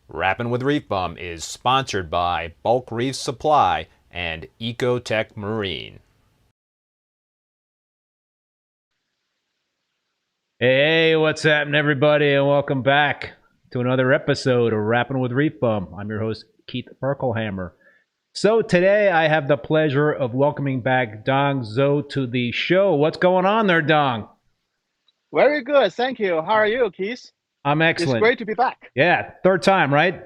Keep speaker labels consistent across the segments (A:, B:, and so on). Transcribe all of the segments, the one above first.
A: Rappin with ReefBum is sponsored by Bulk Reef Supply and Ecotech Marine.
B: Hey, what's happening, everybody, and welcome back to another episode of Rappin with ReefBum. I'm your host, Keith Berkelhamer. So today I have the pleasure of welcoming back Dong Zou to the show. What's going on there, Dong?
C: Very good, thank you. How are you, Keith?
B: I'm excellent.
C: It's great to be back.
B: Yeah, third time, right?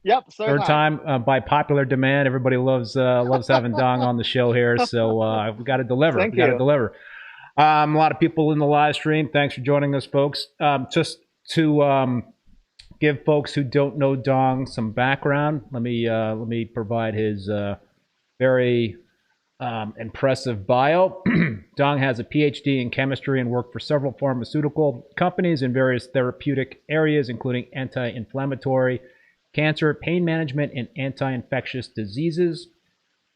C: Yep, third
B: time. By popular demand. Everybody loves having Dong on the show here, so we got to deliver.
C: Thank
B: we got to
C: you.
B: deliver. A lot of people in the live stream. Thanks for joining us, folks. Just to give folks who don't know Dong some background, let me provide his very impressive bio. Dong has a PhD in chemistry and worked for several pharmaceutical companies in various therapeutic areas, including anti-inflammatory, cancer, pain management, and anti-infectious diseases.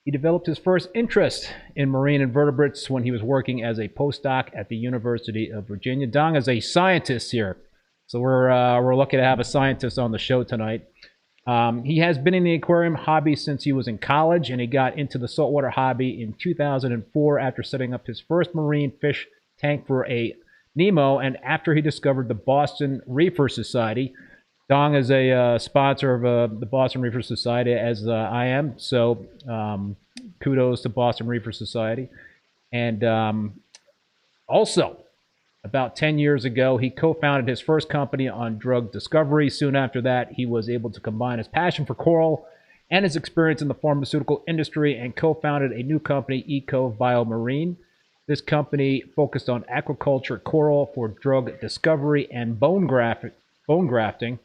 B: He developed his first interest in marine invertebrates when he was working as a postdoc at the University of Virginia. Dong is a scientist here, so we're lucky to have a scientist on the show tonight. He has been in the aquarium hobby since he was in college, and he got into the saltwater hobby in 2004 after setting up his first marine fish tank for a Nemo, and after he discovered the Boston Reefers Society. Dong is a sponsor of the Boston Reefers Society, as I am, so kudos to Boston Reefers Society. And also, about 10 years ago, he co-founded his first company on drug discovery. Soon after that, he was able to combine his passion for coral and his experience in the pharmaceutical industry and co-founded a new company, eCove BioMarine. This company focused on aquaculture coral for drug discovery and bone grafting.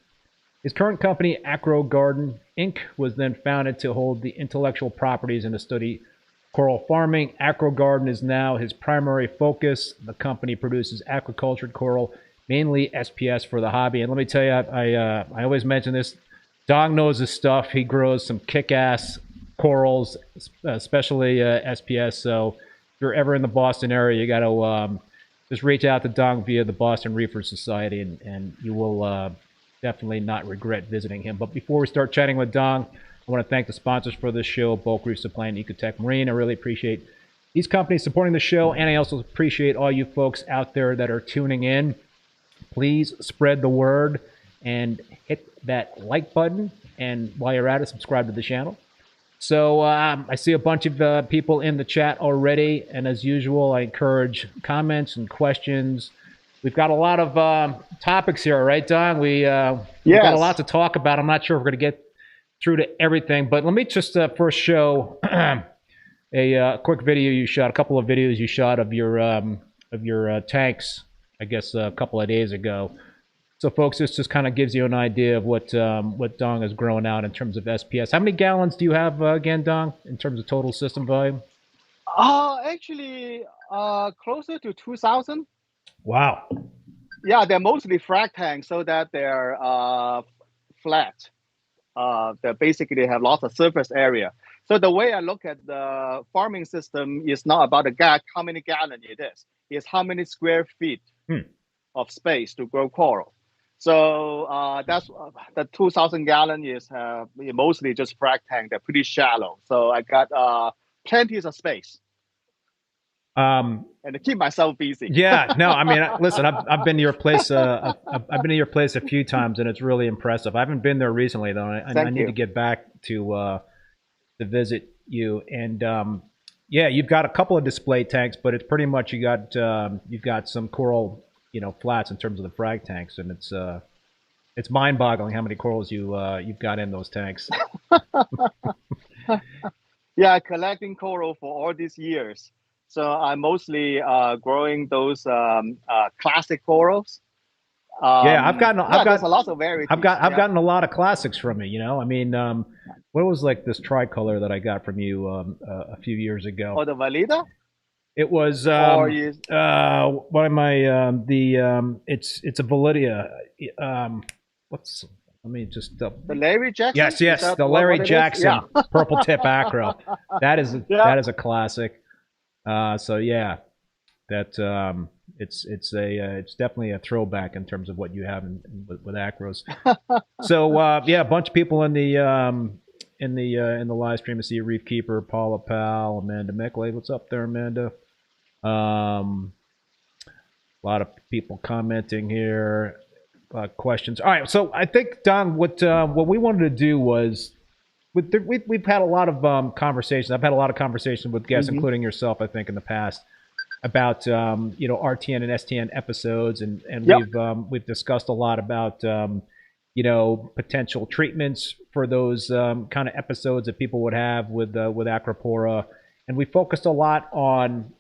B: His current company, AcroGarden Inc., was then founded to hold the intellectual properties and to study coral farming. AcroGarden is now his primary focus. The company produces aquacultured coral, mainly SPS for the hobby. And let me tell you, I always mention this, Dong knows his stuff. He grows some kick-ass corals, especially SPS. So if you're ever in the Boston area, you got to just reach out to Dong via the Boston Reefers Society, and you will definitely not regret visiting him. But before we start chatting with Dong, I want to thank the sponsors for this show, Bulk Reef Supply and Ecotech Marine. I really appreciate these companies supporting the show, and I also appreciate all you folks out there that are tuning in. Please spread the word and hit that like button. And while you're at it, subscribe to the channel. So I see a bunch of people in the chat already, and as usual, I encourage comments and questions. We've got a lot of topics here, right, Don? We've got a lot to talk about. I'm not sure if we're going to get through to everything, but let me just first show a quick video you shot, a couple of videos you shot of your tanks, I guess a couple of days ago. So, folks, this just kind of gives you an idea of what Dong is growing out in terms of SPS. How many gallons do you have again, Dong, in terms of total system volume?
C: Actually, closer to 2,000.
B: Wow.
C: Yeah, they're mostly frag tanks, so that they're flat. They basically have lots of surface area. So the way I look at the farming system is not about how many gallon it is. It's how many square feet of space to grow coral. So that's the 2,000 gallon is mostly just frag tank. They're pretty shallow. So I got plenty of space. And to keep myself busy.
B: Yeah, no, I mean, listen, I've been to your place. I've been to your place a few times, and it's really impressive. I haven't been there recently, though. I need to get back to visit you. And yeah, you've got a couple of display tanks, but it's pretty much you've got some coral, flats in terms of the frag tanks, and it's mind-boggling how many corals you've got in those tanks.
C: Yeah, collecting coral for all these years. So I'm mostly growing those classic corals.
B: Yeah, I've gotten
C: a lot of varieties.
B: I've gotten a lot of classics from you. I mean, what was like this tricolor that I got from you a few years ago?
C: Oh, the Valida.
B: It was what am I? It's a Validia. Let me just
C: the Larry Jackson.
B: Yes, the Larry Jackson purple tip acro. That is a classic. So yeah, that it's definitely a throwback in terms of what you have with acros. So yeah, a bunch of people in the live stream. I see Reef Keeper, Paula Powell, Amanda Mickley. What's up there, Amanda? A lot of people commenting here. Questions. All right, so I think, Don, what we wanted to do was, we've had a lot of conversations. I've had a lot of conversations with guests, including yourself, I think, in the past, about RTN and STN episodes, and we've discussed a lot about potential treatments for those kind of episodes that people would have with Acropora, and we focused a lot on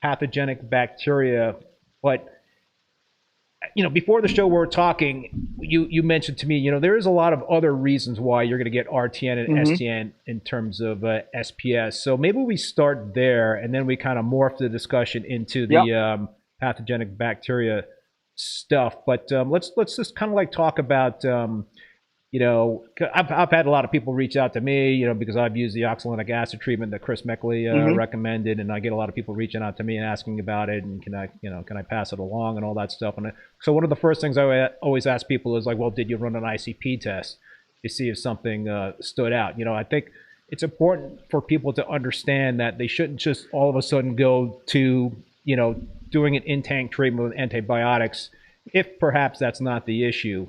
B: pathogenic bacteria, but before the show we were talking, you mentioned to me, there is a lot of other reasons why you're going to get RTN and STN in terms of SPS. So maybe we start there, and then we kind of morph the discussion into the pathogenic bacteria stuff. But let's just kind of like talk about, I've had a lot of people reach out to me, because I've used the oxalic acid treatment that Chris Meckley recommended, and I get a lot of people reaching out to me and asking about it, and can I pass it along and all that stuff. And so one of the first things I always ask people is like, well, did you run an ICP test to see if something stood out? I think it's important for people to understand that they shouldn't just all of a sudden go to doing an in-tank treatment with antibiotics if perhaps that's not the issue,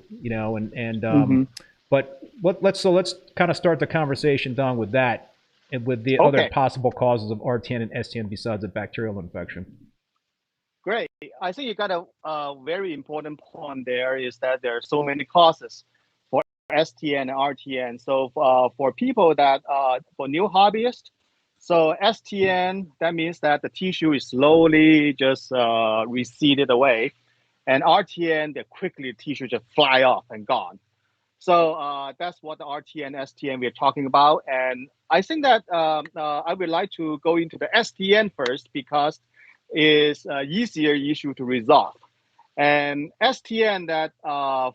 B: But let's kind of start the conversation, Don, with that, and with the other possible causes of RTN and STN besides a bacterial infection.
C: Great. I think you got a very important point there, is that there are so many causes for STN and RTN. So for people that for new hobbyists, so STN, that means that the tissue is slowly just receded away, and RTN, the tissue just fly off and gone. So that's what the RTN, STN we're talking about. And I think that I would like to go into the STN first, because it's an easier issue to resolve. And STN, that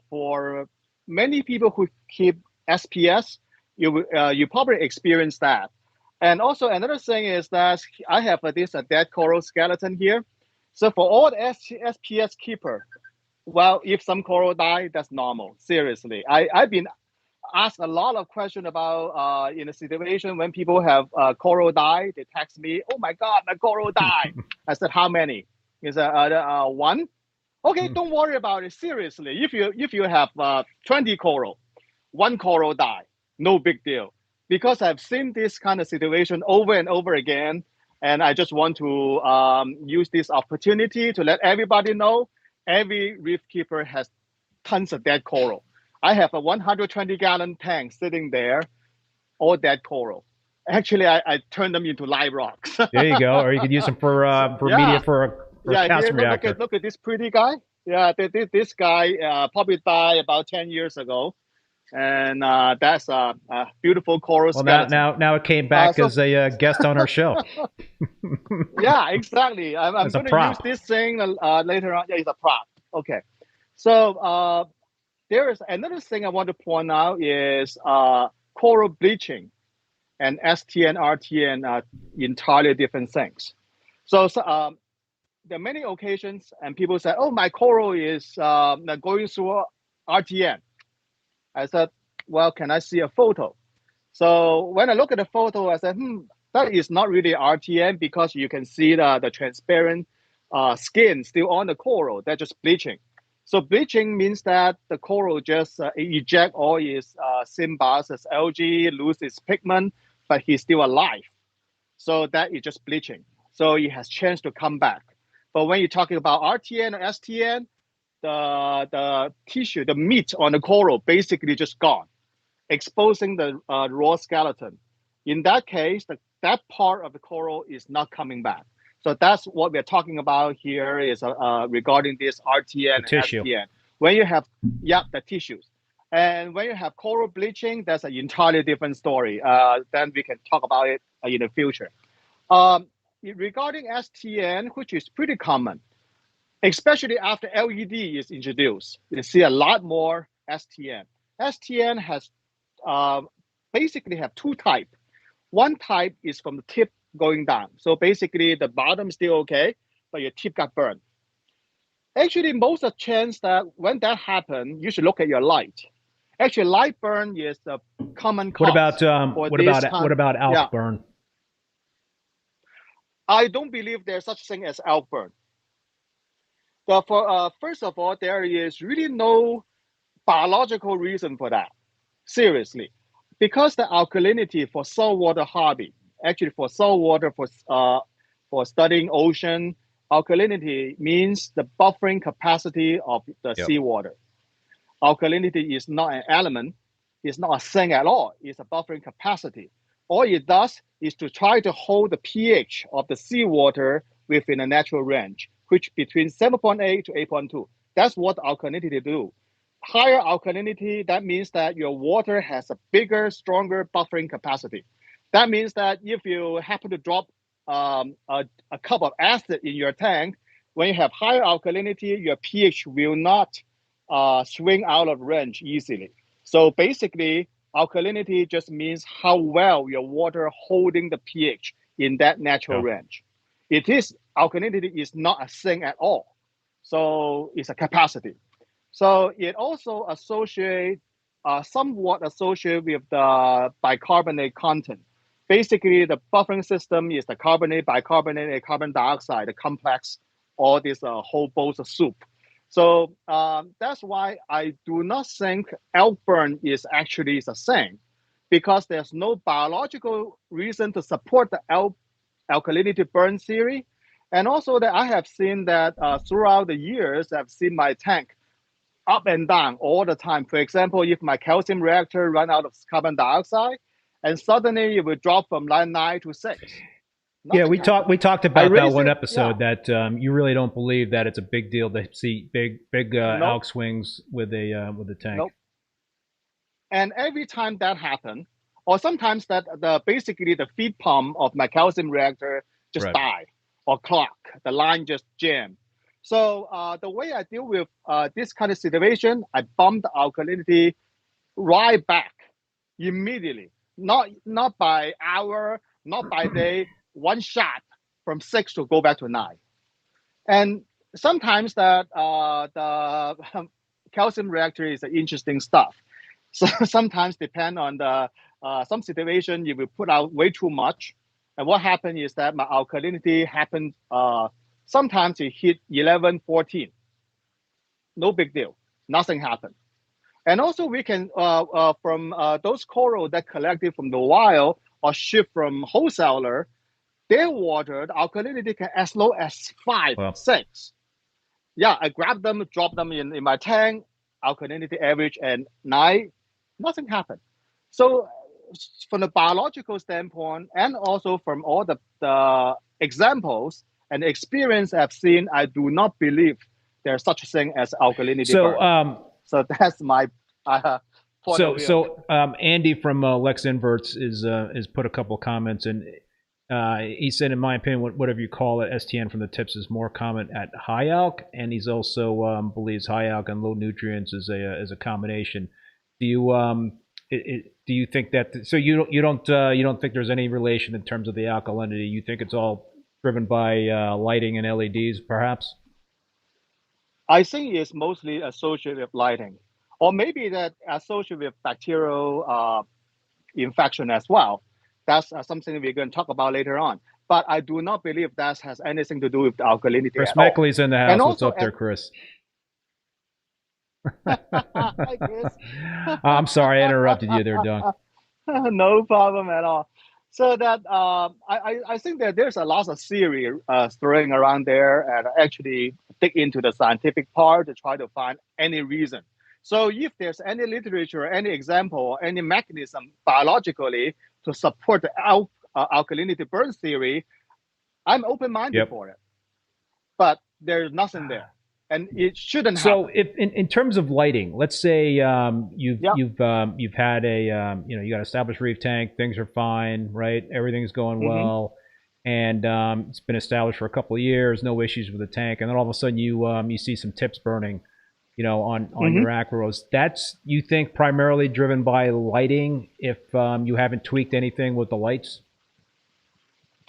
C: for many people who keep SPS, you probably experience that. And also another thing is that I have this dead coral skeleton here. So for all the SPS keeper, well, if some coral die, that's normal. Seriously, I've been asked a lot of questions about in a situation when people have coral die. They text me, "Oh my God, my coral died." I said, "How many?" Is one? Okay, don't worry about it. Seriously, if you have 20 coral, one coral die, no big deal. Because I've seen this kind of situation over and over again, and I just want to use this opportunity to let everybody know every reef keeper has tons of dead coral. I have a 120-gallon tank sitting there, all dead coral. Actually, I turned them into live rocks.
B: There you go. Or you could use them for media
C: Yeah,
B: for a
C: yeah. Here,
B: calcium reactor.
C: look at this pretty guy. Yeah, this guy probably died about 10 years ago, and that's a beautiful coral
B: Well,
C: skeleton.
B: now it came back
C: So
B: as a guest on our show.
C: yeah, exactly. I'm
B: As a
C: going to use
B: prop.
C: this thing later on. Yeah, it's a prop. Okay. So there is another thing I want to point out is coral bleaching and STN, RTN are entirely different things. So there are many occasions, and people say, "Oh, my coral is going through RTN." I said, "Well, can I see a photo?" So when I look at the photo, I said, that is not really RTN because you can see the transparent skin still on the coral. They're just bleaching. So bleaching means that the coral just eject all its symbiosis algae, lose its pigment, but he's still alive. So that is just bleaching. So it has chance to come back. But when you're talking about RTN or STN, the tissue, the meat on the coral basically just gone, exposing the raw skeleton. In that case, that part of the coral is not coming back. So that's what we're talking about here is regarding this RTN and
B: tissue.
C: STN. When you have, the tissues. And when you have coral bleaching, that's an entirely different story. Then we can talk about it in the future. Regarding STN, which is pretty common, especially after LED is introduced, you see a lot more STN. STN has basically have two types. One type is from the tip going down. So basically the bottom is still okay, but your tip got burned. Actually, most of the chance that when that happens, you should look at your light. Actually, light burn is the common cause.
B: What about alk burn?
C: I don't believe there's such thing as alk burn. First of all, there is really no biological reason for that. Seriously, because the alkalinity for saltwater hobby, actually for saltwater for studying ocean, alkalinity means the buffering capacity of the seawater. Alkalinity is not an element, it's not a thing at all, it's a buffering capacity. All it does is to try to hold the pH of the seawater within a natural range, which between 7.8 to 8.2. That's what alkalinity do. Higher alkalinity, that means that your water has a bigger, stronger buffering capacity. That means that if you happen to drop a cup of acid in your tank, when you have higher alkalinity, your pH will not swing out of range easily. So basically, alkalinity just means how well your water holding the pH in that natural range. Alkalinity is not a thing at all. So it's a capacity. So it also somewhat associated with the bicarbonate content. Basically, the buffering system is the carbonate, bicarbonate, and carbon dioxide, the complex, all this whole bowls of soup. So that's why I do not think alk burn is actually the same, because there's no biological reason to support the alkalinity burn theory. And also that I have seen that throughout the years, I've seen my tank up and down all the time. For example, if my calcium reactor run out of carbon dioxide, and suddenly it will drop from line 9 to 6.
B: Nothing we talked about that one episode that you really don't believe that it's a big deal to see big alk swings with a tank.
C: Nope. And every time that happens, or sometimes that basically the feed pump of my calcium reactor just die or clog, the line just jam. So the way I deal with this kind of situation, I bump the alkalinity right back immediately, not by hour, not by day, one shot from 6 to go back to 9. And sometimes that the calcium reactor is interesting stuff. So sometimes depend on the some situation, you will put out way too much. And what happened is that my alkalinity happened, sometimes it hit 11, 14. no big deal. Nothing happened. And also we can, from those coral that collected from the wild or shipped from wholesaler, their water, the alkalinity can as low as 5,
B: Wow.
C: 6. Yeah, I grab them, drop them in my tank, alkalinity average and 9, nothing happened. So from the biological standpoint, and also from all the examples and experience I've seen, I do not believe there's such a thing as alkalinity burn. So that's my point of view.
B: So Andy from Lex Inverts is put a couple of comments, and he said, in my opinion, whatever you call it, STN from the tips is more common at high alk, and he's also believes high alk and low nutrients is a combination. Do you think that? So you don't think there's any relation in terms of the alkalinity? You think it's all driven by lighting and LEDs, perhaps?
C: I think it's mostly associated with lighting, or maybe that associated with bacterial infection as well. That's something we're going to talk about later on. But I do not believe that has anything to do with the alkalinity.
B: Chris Meckley's in the house. What's up there, Chris?
C: Hi, Chris.
B: I'm sorry I interrupted you there, Dong.
C: No problem at all. So that I think that there's a lot of theory throwing around there, and actually dig into the scientific part to try to find any reason. So if there's any literature, any example, any mechanism biologically to support the alkalinity burn theory, I'm open-minded for it. But there's nothing there, and it shouldn't happen.
B: So, if in terms of lighting, let's say you've had a you got an established reef tank, things are fine, right? Everything's going well, and it's been established for a couple of years, no issues with the tank, and then all of a sudden you see some tips burning, on your acros. That's, you think, primarily driven by lighting, if you haven't tweaked anything with the lights?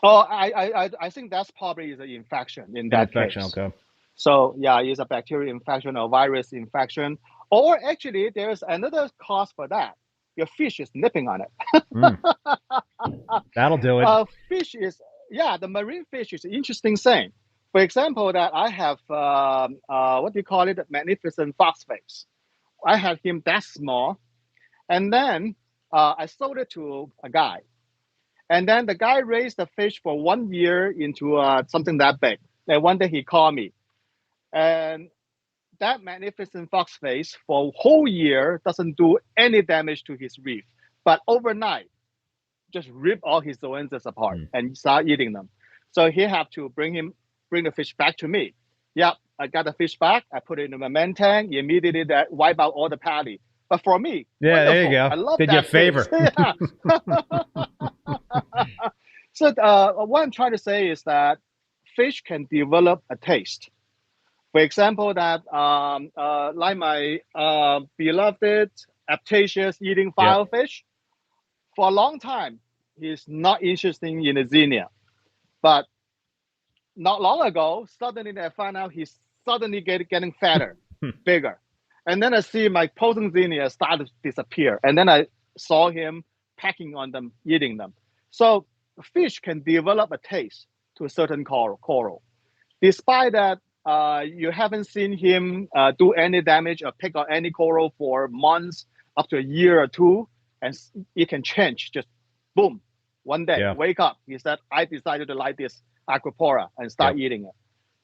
C: Oh, I think that's probably the infection in that case.
B: Okay.
C: So yeah, it's a bacterial infection or virus infection. Or actually, there's another cause for that. Your fish is nipping on it.
B: That'll do it.
C: The marine fish is an interesting thing. For example, that I have, what do you call it, magnificent foxface. I had him that small. And then I sold it to a guy. And then the guy raised the fish for 1 year into something that big. And one day he called me. And that magnificent foxface for a whole year doesn't do any damage to his reef. But overnight, just rip all his zoanthus apart and start eating them. So he have to bring the fish back to me. Yep, I got the fish back. I put it in my main tank. Immediately that wipe out all the patty. But for me,
B: yeah,
C: wonderful.
B: There you go.
C: I love
B: Did
C: that
B: you a favor.
C: So what I'm trying to say is that fish can develop a taste. For example, that like my beloved Aptasius eating filefish, for a long time, he's not interested in the xenia. But not long ago, suddenly I found out he's suddenly getting fatter, bigger. And then I see my potent xenia start to disappear. And then I saw him pecking on them, eating them. So fish can develop a taste to a certain coral. Despite that, you haven't seen him do any damage or pick on any coral for months, up to a year or two, and it can change. Just boom, one day, wake up. He said, I decided to like this acropora and start eating it.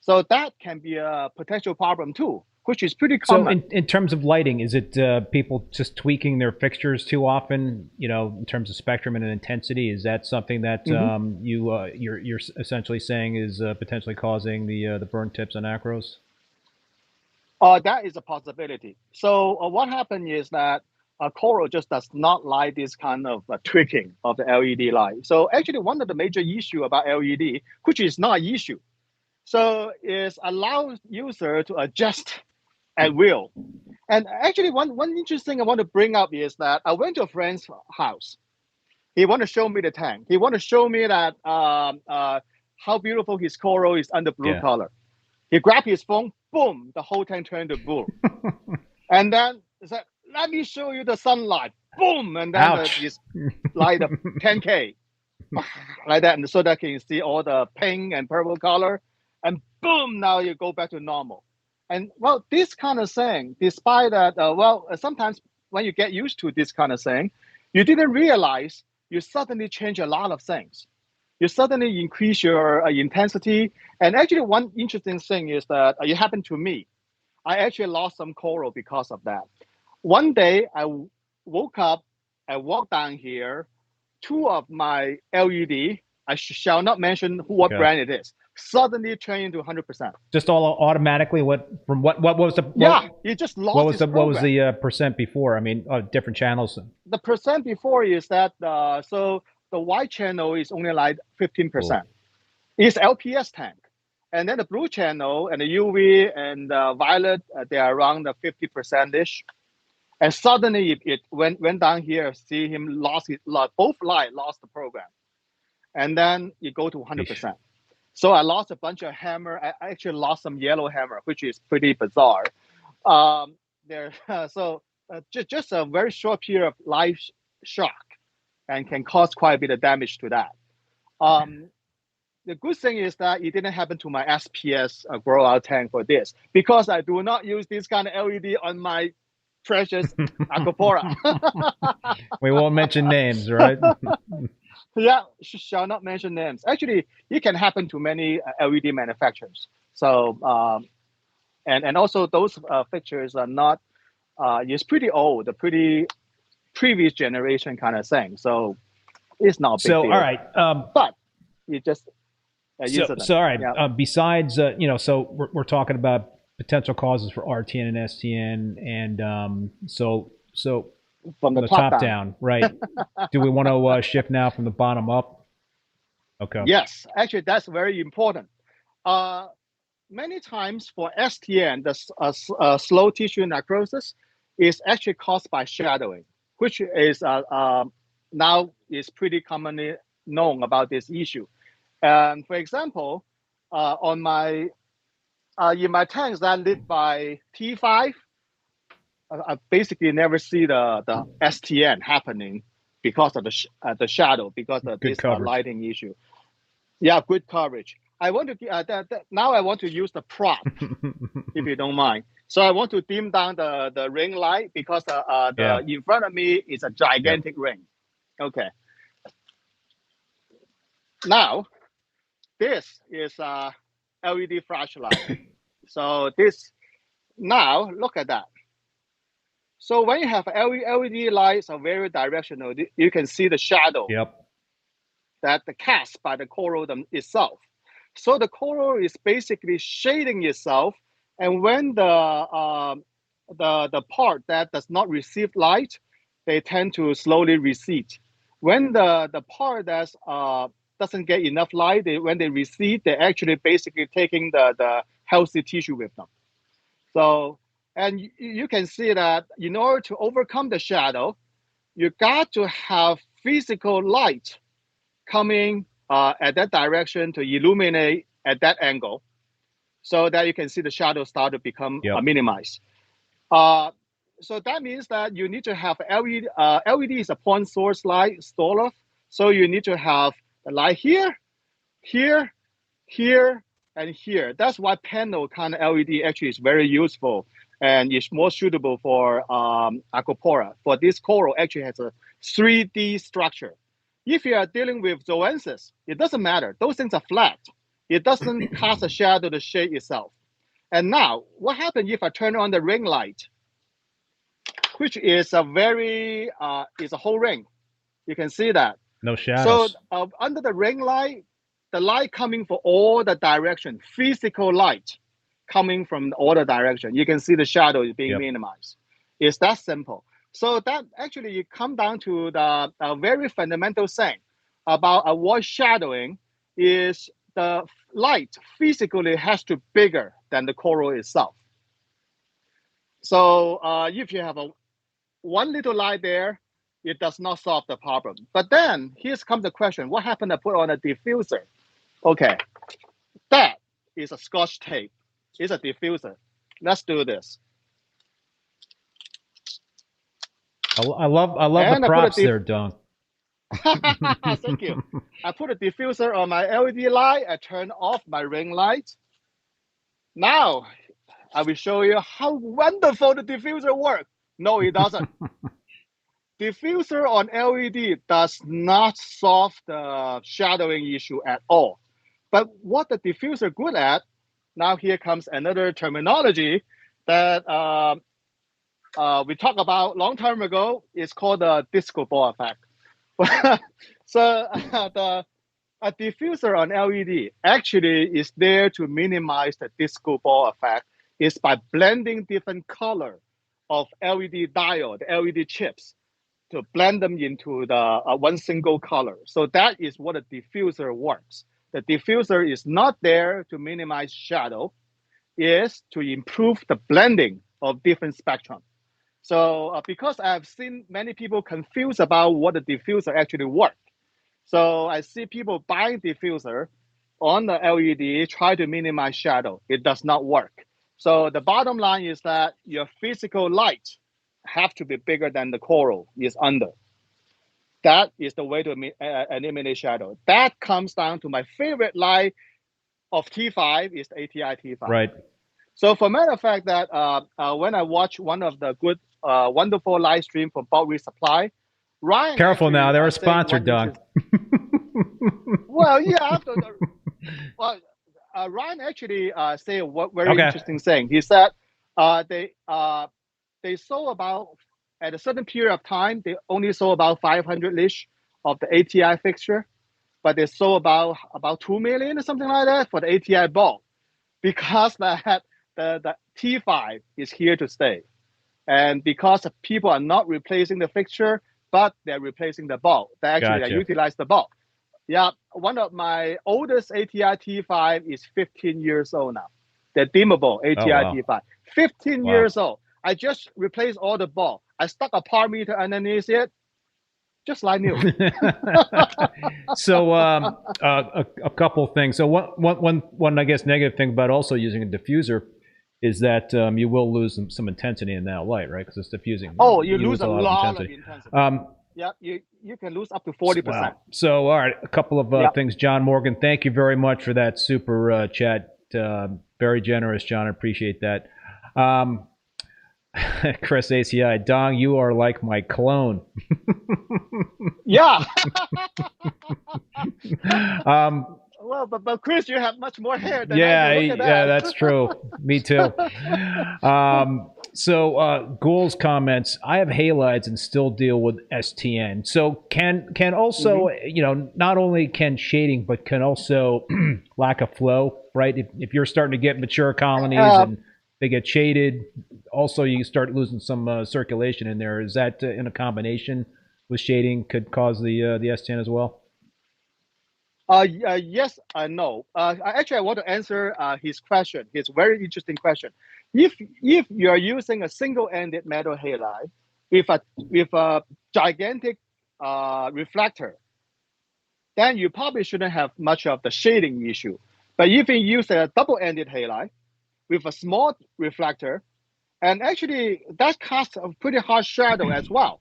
C: So that can be a potential problem too, which is pretty common.
B: So in terms of lighting, is it people just tweaking their fixtures too often, in terms of spectrum and intensity? Is that something that you're essentially saying is potentially causing the burn tips on acros?
C: That is a possibility. So what happened is that coral just does not like this kind of tweaking of the LED light. So actually one of the major issue about LED, which is not an issue, so is allow user to adjust at will. And actually one interesting thing I want to bring up is that I went to a friend's house. He want to show me the tank. He want to show me that how beautiful his coral is under blue color. He grabbed his phone, boom, the whole tank turned to blue. And then he said, let me show you the sunlight, boom, and then this light up 10K, like that, and so that you can see all the pink and purple color, and boom, now you go back to normal. And well, this kind of thing, despite that, sometimes when you get used to this kind of thing, you didn't realize you suddenly change a lot of things. You suddenly increase your intensity. And actually, one interesting thing is that it happened to me. I actually lost some coral because of that. One day, I woke up, I walked down here, two of my LED, I shall not mention what
B: Okay.
C: brand it is, suddenly turned into 100%.
B: Just all automatically. What was the
C: it just lost
B: what was
C: its
B: the
C: program.
B: what was the percent before? I mean, different channels.
C: The percent before is that so the white channel is only like 15%. It's LPS tank, and then the blue channel and the UV and the violet they are around the 50% ish. And suddenly it went down here. See him lost it. Both light lost the program, and then you go to 100%. So I lost a bunch of hammer. I actually lost some yellow hammer, which is pretty bizarre. Just a very short period of life shock, and can cause quite a bit of damage to that. The good thing is that it didn't happen to my SPS grow out tank for this, because I do not use this kind of LED on my precious Aquapora.
B: We won't mention names, right?
C: Yeah, shall not mention names. Actually, it can happen to many LED manufacturers. So, and also those fixtures are not, it's pretty old, the pretty previous generation kind of thing. So it's not a big deal.
B: All right.
C: But it just,
B: all right. Yeah. Besides, so we're talking about potential causes for RTN and STN, and so
C: from the
B: top down, right? Do we want to shift now from the bottom up? Okay.
C: Yes, actually, that's very important. Many times for STN, the slow tissue necrosis is actually caused by shadowing, which is now is pretty commonly known about this issue. And for example, on my in my tanks that lit by T5, I basically never see the STN happening because of the shadow, because of this lighting issue. Yeah, good coverage. I want to now I want to use the prop, if you don't mind. So I want to dim down the ring light, because in front of me is a gigantic ring. Okay. Now, this is a LED flashlight. So this, now look at that. So when you have LED lights are very directional, you can see the shadow that the cast by the coral itself. So the coral is basically shading itself, and when the part that does not receive light, they tend to slowly recede. When the part that doesn't get enough light, when they recede, they're actually basically taking the healthy tissue with them. So, and you can see that in order to overcome the shadow, you got to have physical light coming at that direction to illuminate at that angle, so that you can see the shadow start to become minimized. So that means that you need to have LED. LED is a point source light solar, so you need to have the light here, here, here, and here. That's why panel kind of LED actually is very useful, and is more suitable for Aquapora. For this coral actually has a 3D structure. If you are dealing with zoanthus, it doesn't matter. Those things are flat. It doesn't cast a shadow to shade itself. And now, what happens if I turn on the ring light, which is a very, is a whole ring. You can see that.
B: No shadows.
C: So under the ring light, the light coming from all the direction, physical light coming from all the direction. You can see the shadow is being minimized. It's that simple. So that actually you come down to the very fundamental thing about avoid shadowing is the light physically has to be bigger than the coral itself. So if you have one little light there, it does not solve the problem. But then here comes the question: what happened to put on a diffuser? Okay, that is a Scotch tape. It's a diffuser. Let's do this.
B: I love the props there, Dong.
C: Thank you. I put a diffuser on my LED light. I turn off my ring light. Now, I will show you how wonderful the diffuser works. No, it doesn't. Diffuser on LED does not solve the shadowing issue at all. But what the diffuser good at, now here comes another terminology that we talked about long time ago. It's called the disco ball effect. So a diffuser on LED actually is there to minimize the disco ball effect. It's by blending different color of LED diode, LED chips, to blend them into the one single color. So that is what a diffuser works. The diffuser is not there to minimize shadow, is to improve the blending of different spectrum. So because I've seen many people confused about what the diffuser actually works. So I see people buying diffuser on the LED, try to minimize shadow. It does not work. So the bottom line is that your physical light have to be bigger than the coral is under. That is the way to eliminate shadow. That comes down to my favorite light of T5 is the ATI T5.
B: Right.
C: So for matter of fact that when I watch one of the good, wonderful live stream from Bulk Reef Supply, Ryan.
B: Careful now, they're a sponsor, Doug.
C: Well, yeah. Well, Ryan actually said a very interesting thing. He said they saw about, at a certain period of time, they only saw about 500-ish of the ATI fixture, but they saw about 2 million or something like that for the ATI ball, because that the T5 is here to stay, and because people are not replacing the fixture, but they're replacing the ball. They actually utilize the ball. Yeah, one of my oldest ATI T5 is 15 years old now. The dimmable ATI T5, 15 years old. I just replaced all the ball. I stuck a par meter underneath it, just like new.
B: So a couple things. So one I guess negative thing about also using a diffuser is that you will lose some intensity in that light, right? Because it's diffusing.
C: Oh, you lose a lot of intensity. Yeah, you can lose up to 40%.
B: Wow. So, all right, a couple of things. John Morgan, thank you very much for that super chat. Very generous, John. I appreciate that. Chris ACI, Dong, you are like my clone.
C: Yeah. Well, but Chris, you have much more hair than I do. Look at that.
B: Yeah, that's true. Me too. So Ghoul's comments, I have halides and still deal with STN. So can also, not only can shading, but can also lack of flow, right? If you're starting to get mature colonies and they get shaded, also you start losing some circulation in there. Is that in a combination with shading could cause the STN as well?
C: Yes and no. Actually, I want to answer his question. His very interesting question. If you are using a single-ended metal halide with a gigantic reflector, then you probably shouldn't have much of the shading issue. But if you use a double-ended halide with a small reflector, and actually that casts a pretty harsh shadow as well.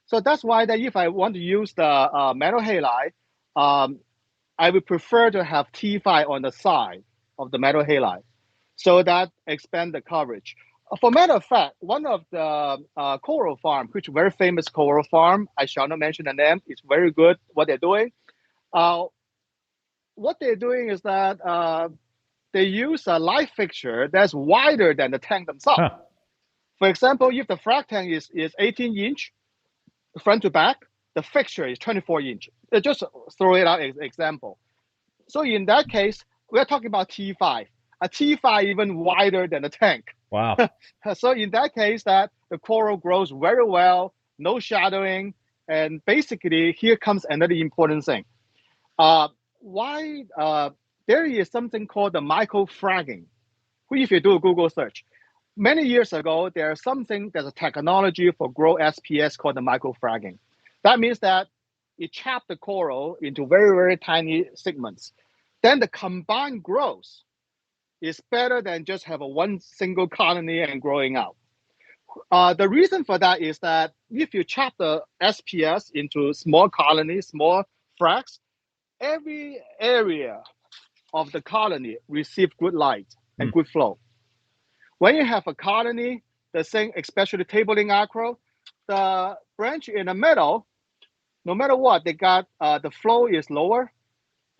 C: So that's why that if I want to use the metal halide, I would prefer to have T5 on the side of the metal halide, so that expand the coverage. For matter of fact, one of the coral farm, which is a very famous coral farm, I shall not mention the name, it's very good what they're doing. What they're doing is that they use a light fixture that's wider than the tank themselves. Huh. For example, if the frag tank is 18 inch, front to back, the fixture is 24 inch. Just throw it out as an example. So in that case, we're talking about T5. A T5 even wider than the tank.
B: Wow.
C: So in that case, that the coral grows very well, no shadowing, and basically here comes another important thing. There is something called the microfragging, which if you do a Google search, many years ago, there's a technology for grow SPS called the microfragging. That means that it chops the coral into very, very tiny segments. Then the combined growth is better than just have a one single colony and growing out. The reason for that is that if you chop the SPS into small colonies, small frags, every area of the colony receive good light and good flow. When you have a colony, the same, especially tabling acro, the branch in the middle, no matter what, they got the flow is lower,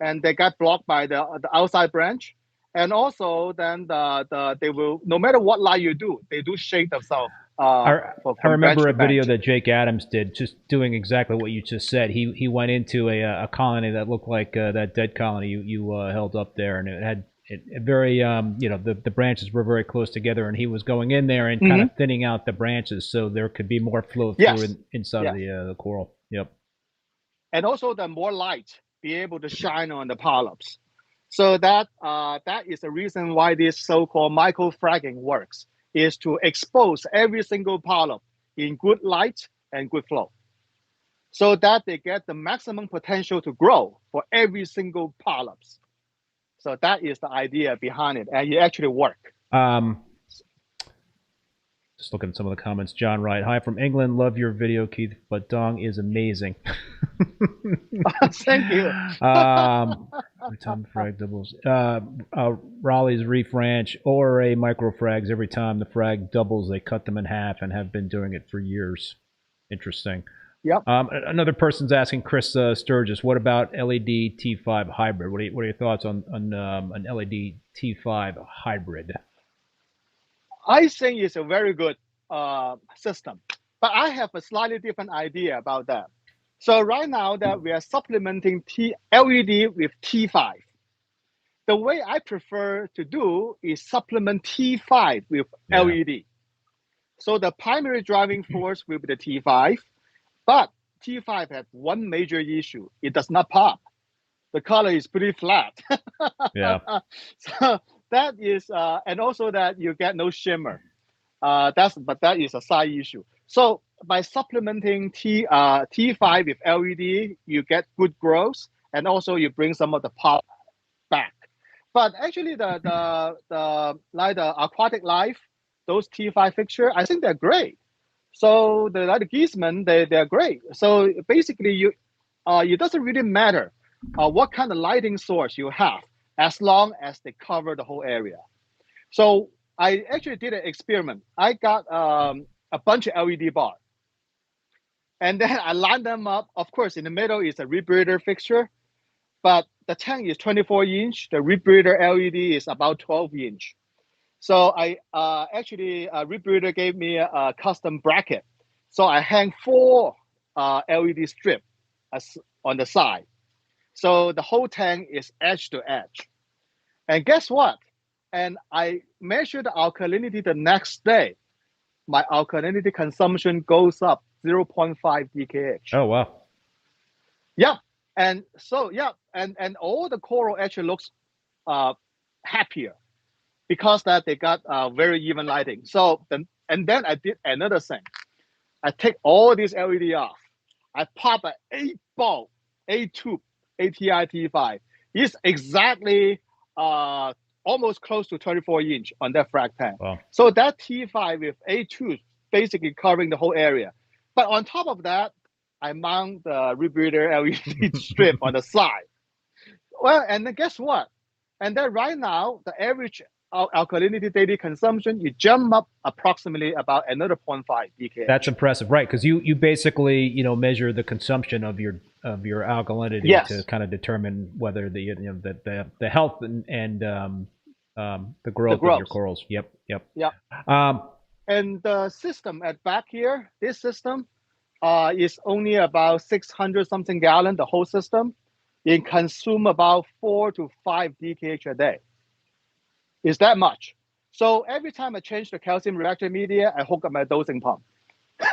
C: and they got blocked by the outside branch. And also, then they will, no matter what light you do, they do shake themselves.
B: I
C: From
B: remember a
C: branch to
B: video
C: branch.
B: that Jake Adams did, just doing exactly what you just said. He went into a colony that looked like that dead colony you held up there, and it had very the branches were very close together, and he was going in there and kind of thinning out the branches so there could be more flow through inside of the coral. Yep.
C: And also, the more light be able to shine on the polyps. So that is the reason why this so-called microfragging works, is to expose every single polyp in good light and good flow, so that they get the maximum potential to grow for every single polyps. So that is the idea behind it, and it actually works.
B: Just looking at some of the comments. John Wright, hi from England. Love your video, Keith, but Dong is amazing.
C: Thank you.
B: Every time the frag doubles. Raleigh's Reef Ranch, ORA microfrags. Every time the frag doubles, they cut them in half and have been doing it for years. Interesting.
C: Yep.
B: Another person's asking, Chris Sturgis, what about LED T5 hybrid? What are your thoughts on an LED T5 hybrid?
C: I think it's a very good system, but I have a slightly different idea about that. So right now that we are supplementing LED with T5, the way I prefer to do is supplement T5 with LED. So the primary driving force will be the T5, but T5 has one major issue. It does not pop. The color is pretty flat.
B: Yeah.
C: So that is, and also that you get no shimmer. But that is a side issue. So by supplementing T5 with LED, you get good growth, and also you bring some of the pop back. But actually, the aquatic life, those T5 fixture, I think they're great. So the Giesemann, they're great. So basically, it doesn't really matter what kind of lighting source you have, as long as they cover the whole area. So I actually did an experiment. I got a bunch of LED bars, and then I lined them up. Of course, in the middle is a rebreather fixture, but the tank is 24 inch. The rebreather LED is about 12 inch. So I actually, rebreather gave me a custom bracket. So I hang 4 LED strips on the side. So the whole tank is edge to edge. And guess what? And I measured the alkalinity the next day. My alkalinity consumption goes up 0.5 DKH.
B: Oh, wow.
C: Yeah. And so, yeah, and all the coral actually looks happier, because that they got very even lighting. So and then I did another thing. I take all these LED off. I pop an 8-bulb, 8-tube ATI-T5. It's exactly almost close to 24 inch on that frag tank.
B: Wow.
C: So that T5 with 8 tubes basically covering the whole area. But on top of that, I mount the rebreather LED strip on the side. Well, and then guess what? And then right now, the average alkalinity daily consumption, you jump up approximately about another 0.5 DKH.
B: That's impressive, right? Because you basically measure the consumption of your alkalinity to kind of determine whether the health and the growth of your corals. Yep.
C: And the system at back here, this system is only about 600 something gallon. The whole system, it consume about 4 to 5 DKH a day. Is that much? So every time I change the calcium reactor media, I hook up my dosing pump.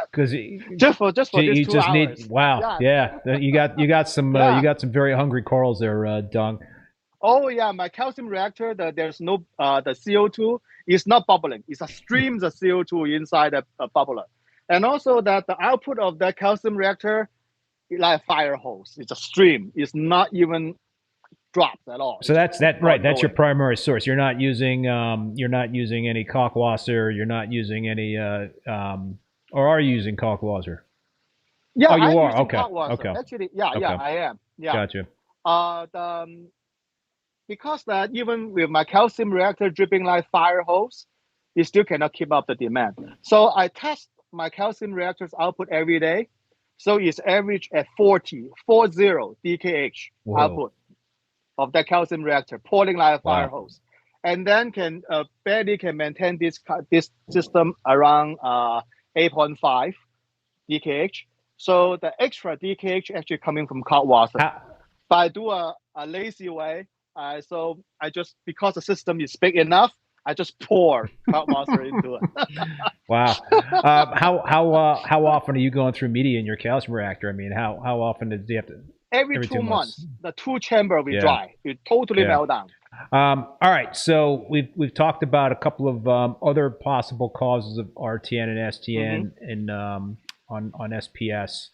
B: Because
C: just for these 2 hours.
B: Wow, yeah. You got some very hungry corals there, Dong.
C: Oh yeah, my calcium reactor, there's no the CO2 is not bubbling. It's a streams of CO2 inside a bubbler, and also that the output of that calcium reactor is like a fire hose. It's a stream. It's not even drops at all.
B: So that's right. That's your primary source. You're not using any Kalkwasser. You're not using any or are you using Kalkwasser?
C: Yeah,
B: oh, you are.
C: Okay.
B: Okay.
C: Actually, yeah, I am. Yeah.
B: Gotcha.
C: Because that even with my calcium reactor dripping like fire hose, it still cannot keep up the demand. So I test my calcium reactors output every day. So it's average at 40 DKH output of that calcium reactor, pouring like a fire hose. And then barely can maintain this system around 8.5 DKH. So the extra DKH actually coming from cold water. But I do a lazy way. So I just, because the system is big enough, I just pour cold water into it.
B: Wow. How often are you going through media in your calcium reactor? I mean, how often do you have to?
C: Every 2 months, the 2 chamber will dry. It totally melt down.
B: All right. So we've talked about a couple of other possible causes of RTN and STN and on SPS.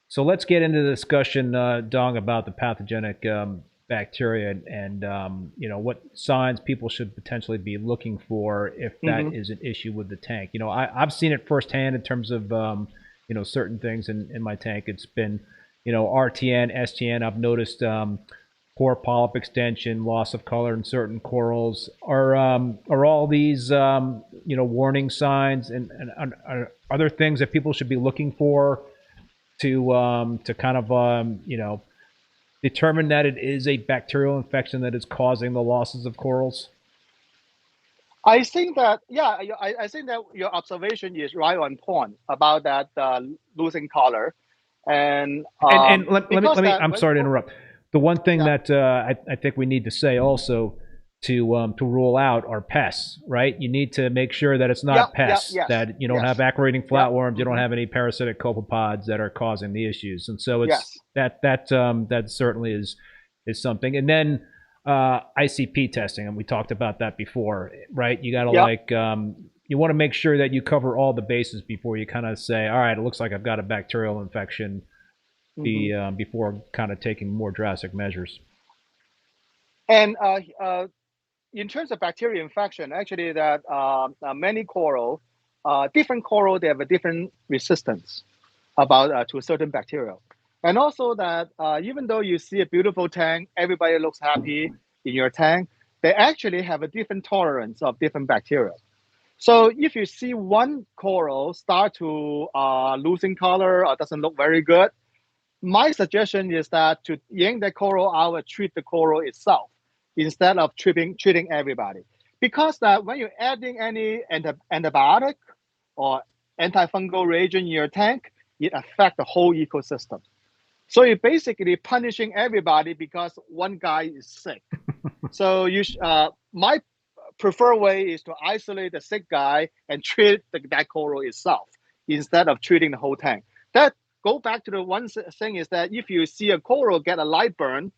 B: So let's get into the discussion, Dong, about the pathogenic bacteria and what signs people should potentially be looking for if that is an issue with the tank. I've seen it firsthand in terms of certain things in my tank. It's been RTN, STN. I've noticed poor polyp extension, loss of color in certain corals. Are all these warning signs and are there things that people should be looking for to kind of determine that it is a bacterial infection that is causing the losses of corals?
C: I think that, I think that your observation is right on point about that losing color. And
B: let me I'm sorry to interrupt. The one thing that I think we need to say also to rule out are pests, right? You need to make sure that it's not pests, that you don't have aquarium flatworms, you don't have any parasitic copepods that are causing the issues. And so it's that certainly is something. And then ICP testing, and we talked about that before, right? You got to you want to make sure that you cover all the bases before you kind of say, all right, it looks like I've got a bacterial infection before kind of taking more drastic measures.
C: And in terms of bacterial infection, actually that many coral, different coral, they have a different resistance to a certain bacteria. And also that even though you see a beautiful tank, everybody looks happy in your tank, they actually have a different tolerance of different bacteria. So if you see one coral start to losing color or doesn't look very good, my suggestion is that to yank the coral out, treat the coral itself instead of treating everybody. Because that when you're adding any antibiotic or antifungal reagent in your tank, it affects the whole ecosystem. So you're basically punishing everybody because one guy is sick. So my preferred way is to isolate the sick guy and treat that coral itself instead of treating the whole tank. That go back to the one thing is that if you see a coral get a light burn,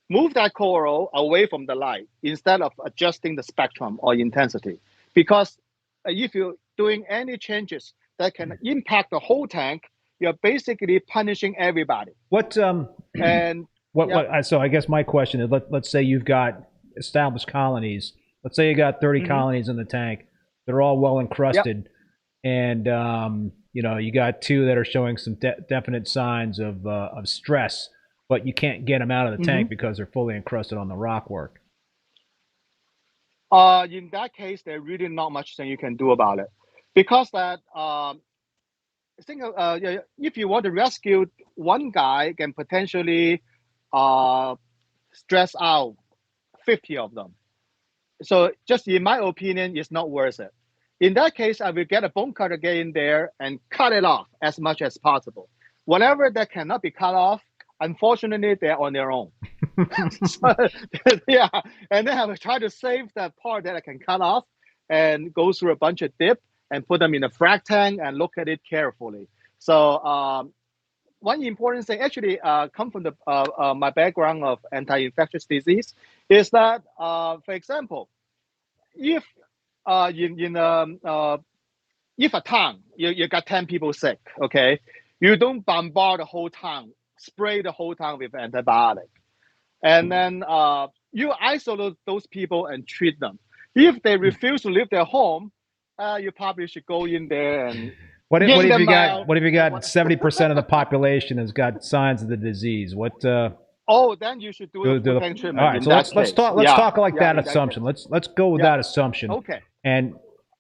C: move that coral away from the light instead of adjusting the spectrum or intensity. Because if you're doing any changes that can impact the whole tank, you're basically punishing everybody.
B: So I guess my question is, let's say you've got established colonies. Let's say you got 30 colonies in the tank. They're all well encrusted, and you got 2 that are showing some definite signs of stress, but you can't get them out of the tank because they're fully encrusted on the rockwork.
C: In that case, there's really not much thing you can do about it, because that if you want to rescue one guy, can potentially stress out 50 of them. So just in my opinion, it's not worth it. In that case, I will get a bone cutter, get in there and cut it off as much as possible. Whatever that cannot be cut off, unfortunately, they're on their own. And then I will try to save that part that I can cut off and go through a bunch of dip and put them in a frag tank and look at it carefully. So one important thing actually come from my background of anti-infectious disease is that, for example, if if a town, you got 10 people sick, okay, you don't bombard the whole town, spray the whole town with antibiotic, and then you isolate those people and treat them. If they refuse to leave their home, you probably should go in there and
B: what if you got 70% of the population has got signs of the disease?
C: Then you should do a full tank treatment.
B: All right, so let's talk like that assumption. Let's go with that assumption.
C: Okay.
B: And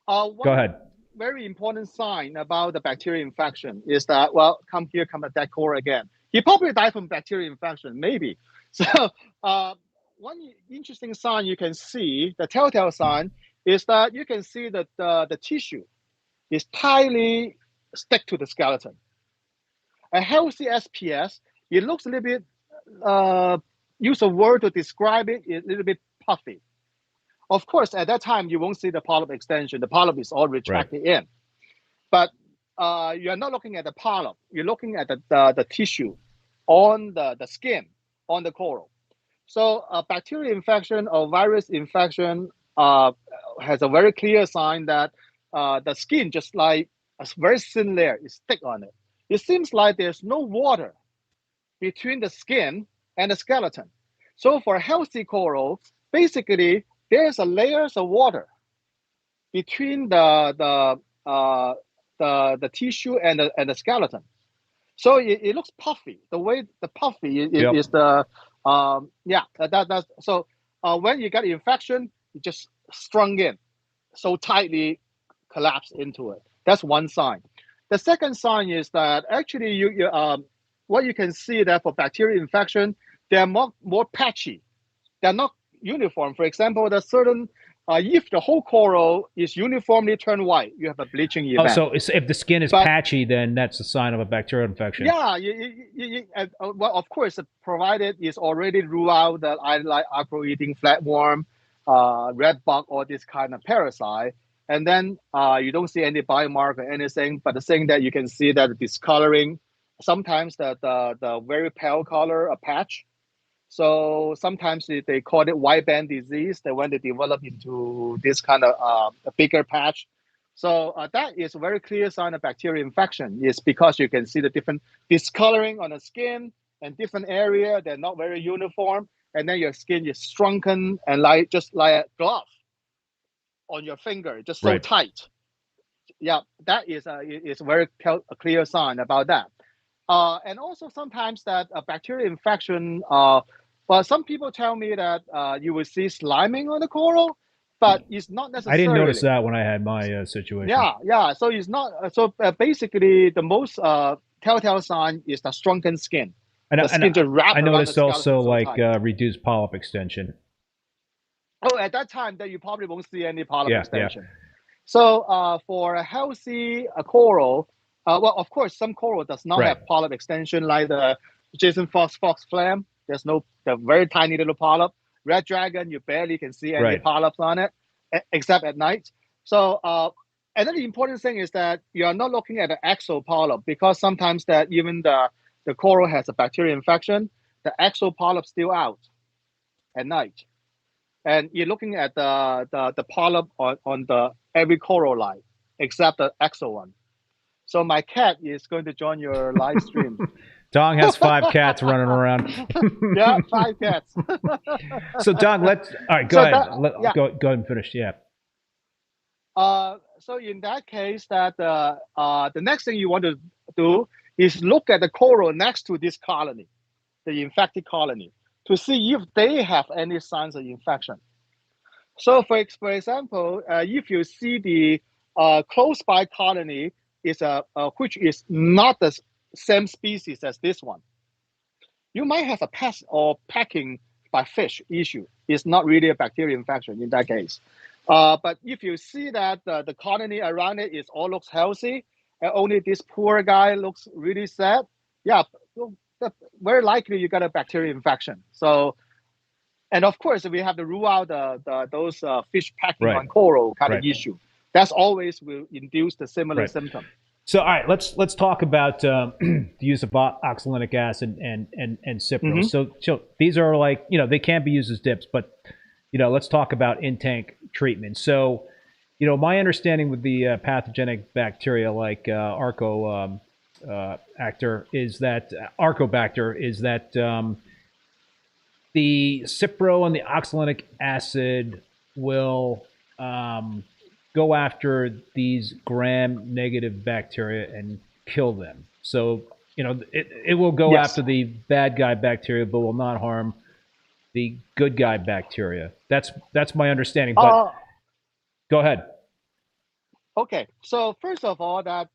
B: Go ahead.
C: Very important sign about the bacterial infection is that, well, come at that coral again. He probably died from bacterial infection, maybe. So one interesting sign you can see, the telltale sign, is that you can see that the tissue is tightly stick to the skeleton. A healthy SPS, it looks a little bit, use a word to describe it, a little bit puffy. Of course, at that time, you won't see the polyp extension. The polyp is all retracted in. But you're not looking at the polyp. You're looking at the tissue on the skin, on the coral. So a bacterial infection or virus infection has a very clear sign that the skin, just like a very thin layer, is thick on it. It seems like there's no water between the skin and the skeleton. So for a healthy coral, basically, there's a layers of water between the tissue and the skeleton. So it looks puffy. The way the puffy is the that's so when you get infection, it just strung in, so tightly collapsed into it. That's one sign. The second sign is that actually what you can see that for bacterial infection, they're more patchy. They're not uniform. For example, there's certain if the whole coral is uniformly turned white, you have a bleaching event.
B: Oh, so if the skin is patchy, then that's a sign of a bacterial infection.
C: Yeah, well, of course, provided it's already ruled out that I like acro-eating flatworm, red bug, or this kind of parasite, and then you don't see any biomarker or anything, but the thing that you can see that the discoloring, sometimes the very pale color, a patch. So sometimes they call it white band disease, that when they develop into this kind of a bigger patch. So that is a very clear sign of bacterial infection, is because you can see the different discoloring on the skin and different area. They're not very uniform. And then your skin is shrunken and just like a glove on your finger, just so tight. Yeah, that is a very clear sign about that. And also sometimes that a bacterial infection, well, some people tell me that you will see sliming on the coral, but it's not necessarily.
B: I didn't notice that when I had my situation.
C: Yeah. So it's not. So basically, the most telltale sign is the shrunken skin.
B: And
C: the skin just wrapped
B: I noticed
C: around the
B: also
C: so
B: like reduced polyp extension.
C: Oh, at that time, that you probably won't see any polyp extension. Yeah. So for a healthy coral, well, of course, some coral does not have polyp extension, like the Jason fox flam. There's no, the very tiny little polyp. Red dragon, you barely can see any polyps on it, except at night. So another important thing is that you are not looking at the axo polyp, because sometimes that even the coral has a bacterial infection, the axo polyp still out at night. And you're looking at the polyp on the every coral line, except the axo one. So my cat is going to join your live stream.
B: Dong has 5 cats running around.
C: Yeah, 5 cats.
B: So Dong, all right, go ahead. Go ahead and finish. Yeah.
C: So in that case, that the next thing you want to do is look at the coral next to this colony, the infected colony, to see if they have any signs of infection. So for example, if you see the close by colony is which is not the same species as this one, you might have a pest or packing by fish issue. It's not really a bacterial infection in that case. But if you see that the colony around it all looks healthy, and only this poor guy looks really sad, yeah, very likely you got a bacterial infection. So, and of course, we have to rule out those fish packing on coral kind of issue. That's always will induce the similar symptom.
B: So, all right, let's talk about the use of oxalinic acid and Cypro. So these are like, they can be used as dips, but let's talk about in-tank treatment. So, my understanding with the pathogenic bacteria like Arcobacter is that the Cypro and the oxalinic acid will go after these gram-negative bacteria and kill them. So, it will go after the bad guy bacteria, but will not harm the good guy bacteria. That's my understanding. But go ahead.
C: Okay, so first of all, that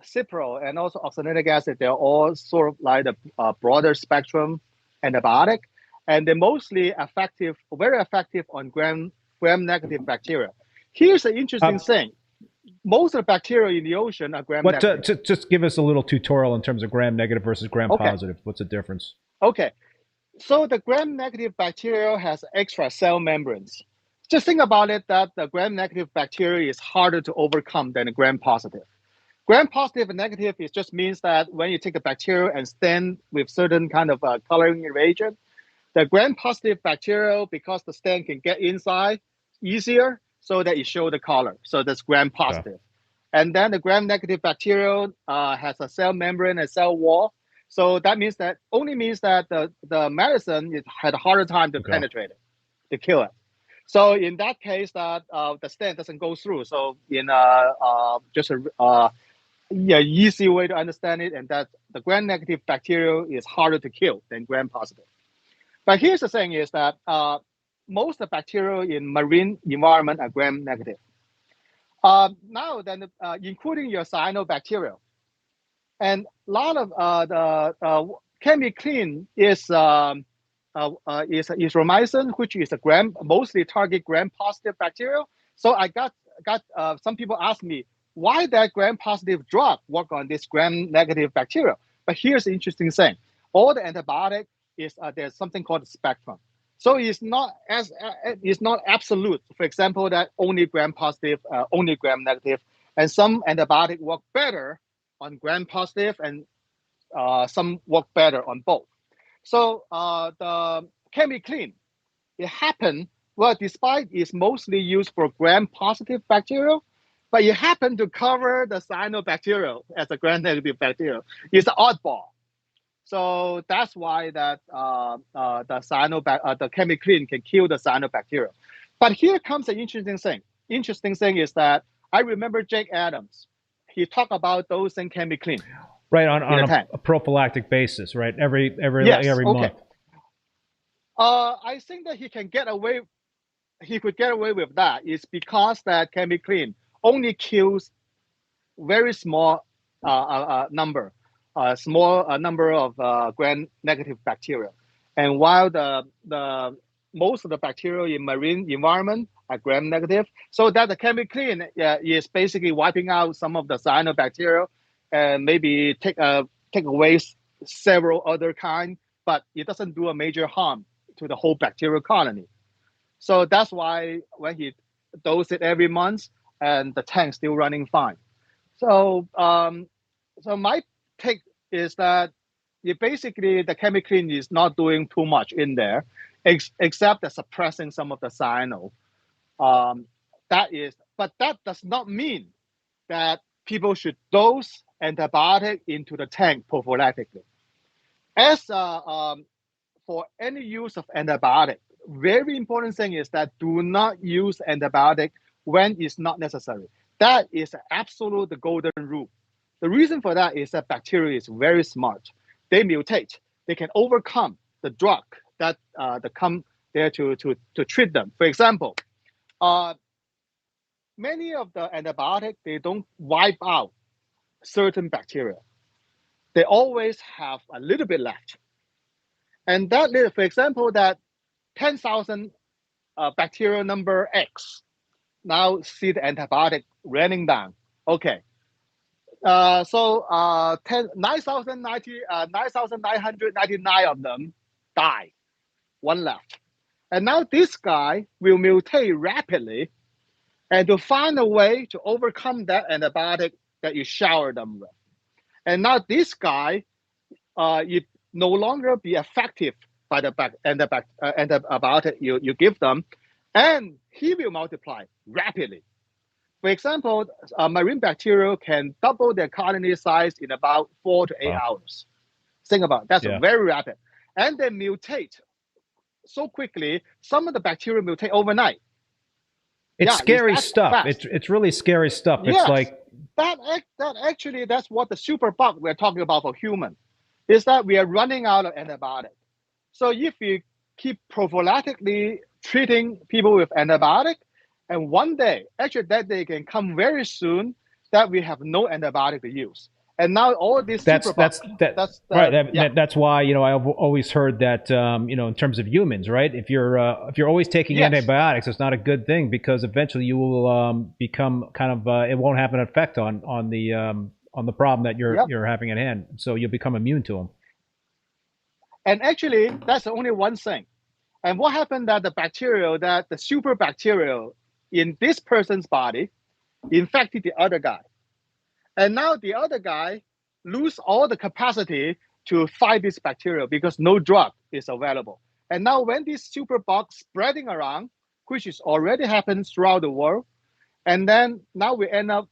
C: Cipro and also oxalic acid, they're all sort of like a broader spectrum antibiotic, and they're mostly effective, very effective on gram-negative bacteria. Here's the interesting thing: most of the bacteria in the ocean are gram-negative.
B: Just give us a little tutorial in terms of gram-negative versus gram-positive. What's the difference?
C: Okay, so the gram-negative bacteria has extra cell membranes. Just think about it that the gram-negative bacteria is harder to overcome than the gram-positive. Gram-positive and negative, it just means that when you take the bacteria and stain with certain kind of coloring reagent, the gram-positive bacteria, because the stain can get inside easier, so that it show the color. So that's gram-positive. Okay. And then the gram-negative bacteria has a cell membrane and cell wall. So that means that the medicine had a harder time to penetrate it, to kill it. So in that case, that the stain doesn't go through. So in just a easy way to understand it, and that the gram-negative bacteria is harder to kill than gram-positive. But here's the thing: is that most of the bacteria in marine environment are gram-negative. Now then, including your cyanobacteria, and a lot of the can be clean is erythromycin, which is a mostly target gram-positive bacteria. So I got some people ask me, why that gram-positive drug work on this gram-negative bacteria? But here's the interesting thing: all the antibiotic is there's something called a spectrum. So it's not absolute. For example, that only gram-positive, only gram-negative, and some antibiotic work better on gram-positive, and some work better on both. So the can be clean. It happened, well, despite it's mostly used for gram-positive bacteria, but it happened to cover the cyanobacteria as a gram-negative bacteria. It's an oddball. So that's why that the can be clean can kill the cyanobacteria. But here comes the interesting thing. Interesting thing is that I remember Jake Adams. He talked about those things can be clean.
B: Right, on a prophylactic basis, right? Every month.
C: I think that he could get away with that is because that can be clean only kills very small number of gram-negative bacteria, and while the most of the bacteria in marine environment are gram-negative, so that the can be clean is basically wiping out some of the cyanobacteria and maybe take away several other kinds, but it doesn't do a major harm to the whole bacterial colony. So that's why when he doses it every month, and the tank's still running fine. So so my take is that basically the chemical is not doing too much in there, except that suppressing some of the cyano. But that does not mean that people should dose antibiotic into the tank prophylactically. As for any use of antibiotic, very important thing is that do not use antibiotic when it's not necessary. That is absolute the golden rule. The reason for that is that bacteria is very smart. They mutate. They can overcome the drug that come there to treat them. For example, many of the antibiotics, they don't wipe out certain bacteria. They always have a little bit left. And that little, for example, that 10,000 bacterial number X, now see the antibiotic running down. Okay. So 9,999 of them die, one left. And now this guy will mutate rapidly, and to find a way to overcome that antibiotic that you shower them with. And now this guy, it no longer be effective by the antibiotic you give them, and he will multiply rapidly. For example, marine bacteria can double their colony size in about 4 to 8 hours. Think about it. That's very rapid. And they mutate so quickly. Some of the bacteria mutate overnight.
B: It's scary stuff. It's really scary stuff.
C: Yes,
B: it's like
C: that actually, that's what the superbug we're talking about for human, is that we are running out of antibiotic. So if you keep prophylactically treating people with antibiotic, And one day, actually that day can come very soon that we have no antibiotic to use. And now all these
B: That's right.
C: yeah.
B: That's why I've always heard that in terms of humans, right? If you're always taking
C: Yes.
B: antibiotics, it's not a good thing because eventually you will become kind of it won't have an effect on the problem that you're having at hand. So you'll become immune to them.
C: And actually, that's only one thing. And what happened that the super bacterial in this person's body infected the other guy. And now the other guy lose all the capacity to fight this bacteria because no drug is available. And now when this superbug spreading around, which is already happened throughout the world, and then now we end up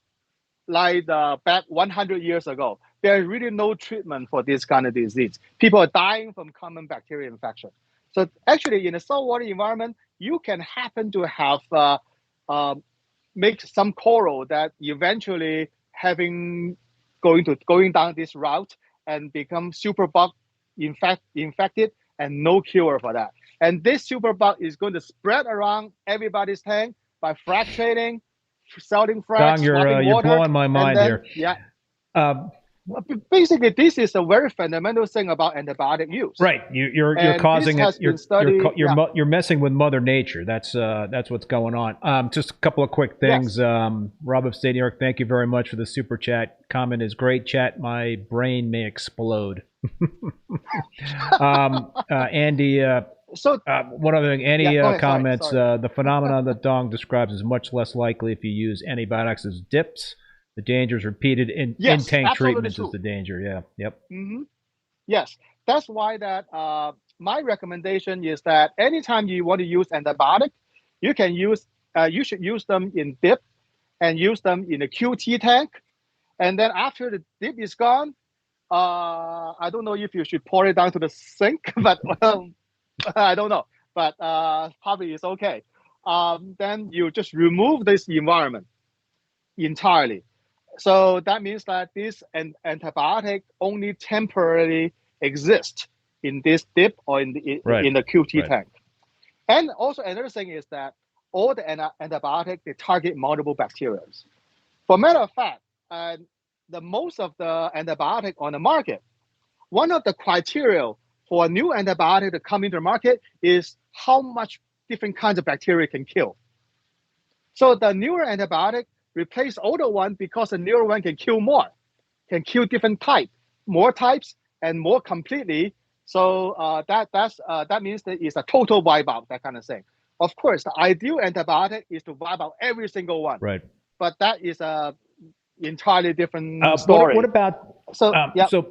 C: like back 100 years ago, there's really no treatment for this kind of disease. People are dying from common bacterial infection. So actually in a saltwater environment, you can happen to have make some coral that eventually going down this route and become superbug infected and no cure for that. And this superbug is going to spread around everybody's tank by fracturing, selling fracs,
B: Dong, you're blowing my mind here.
C: Yeah. Basically, this is a very fundamental thing about antibiotic use.
B: Right, you're causing it. You're messing with Mother Nature. That's what's going on. Just a couple of quick things. Yes. Rob of State New York, thank you very much for the super chat. Comment is great. Chat, my brain may explode. Andy. One other thing, Andy comments, the phenomenon that Dong describes is much less likely if you use antibiotics as dips. The danger is repeated in-tank treatments is the danger. Yeah. Yep.
C: Mm-hmm. Yes. That's why that my recommendation is that anytime you want to use antibiotic, you should use them in dip and use them in a QT tank. And then after the dip is gone, I don't know if you should pour it down to the sink, but I don't know. But probably it's okay. Then you just remove this environment entirely. So that means that this antibiotic only temporarily exists in this dip or in the QT tank. And also another thing is that all the antibiotic, they target multiple bacteria. For matter of fact, the most of the antibiotic on the market, one of the criteria for a new antibiotic to come into the market is how much different kinds of bacteria can kill. So the newer antibiotic replace older one because the newer one can kill more, can kill different more types and more completely. So that means that it's a total wipe out, that kind of thing. Of course, the ideal antibiotic is to wipe out every single one.
B: Right.
C: But that is a entirely different story.
B: What about so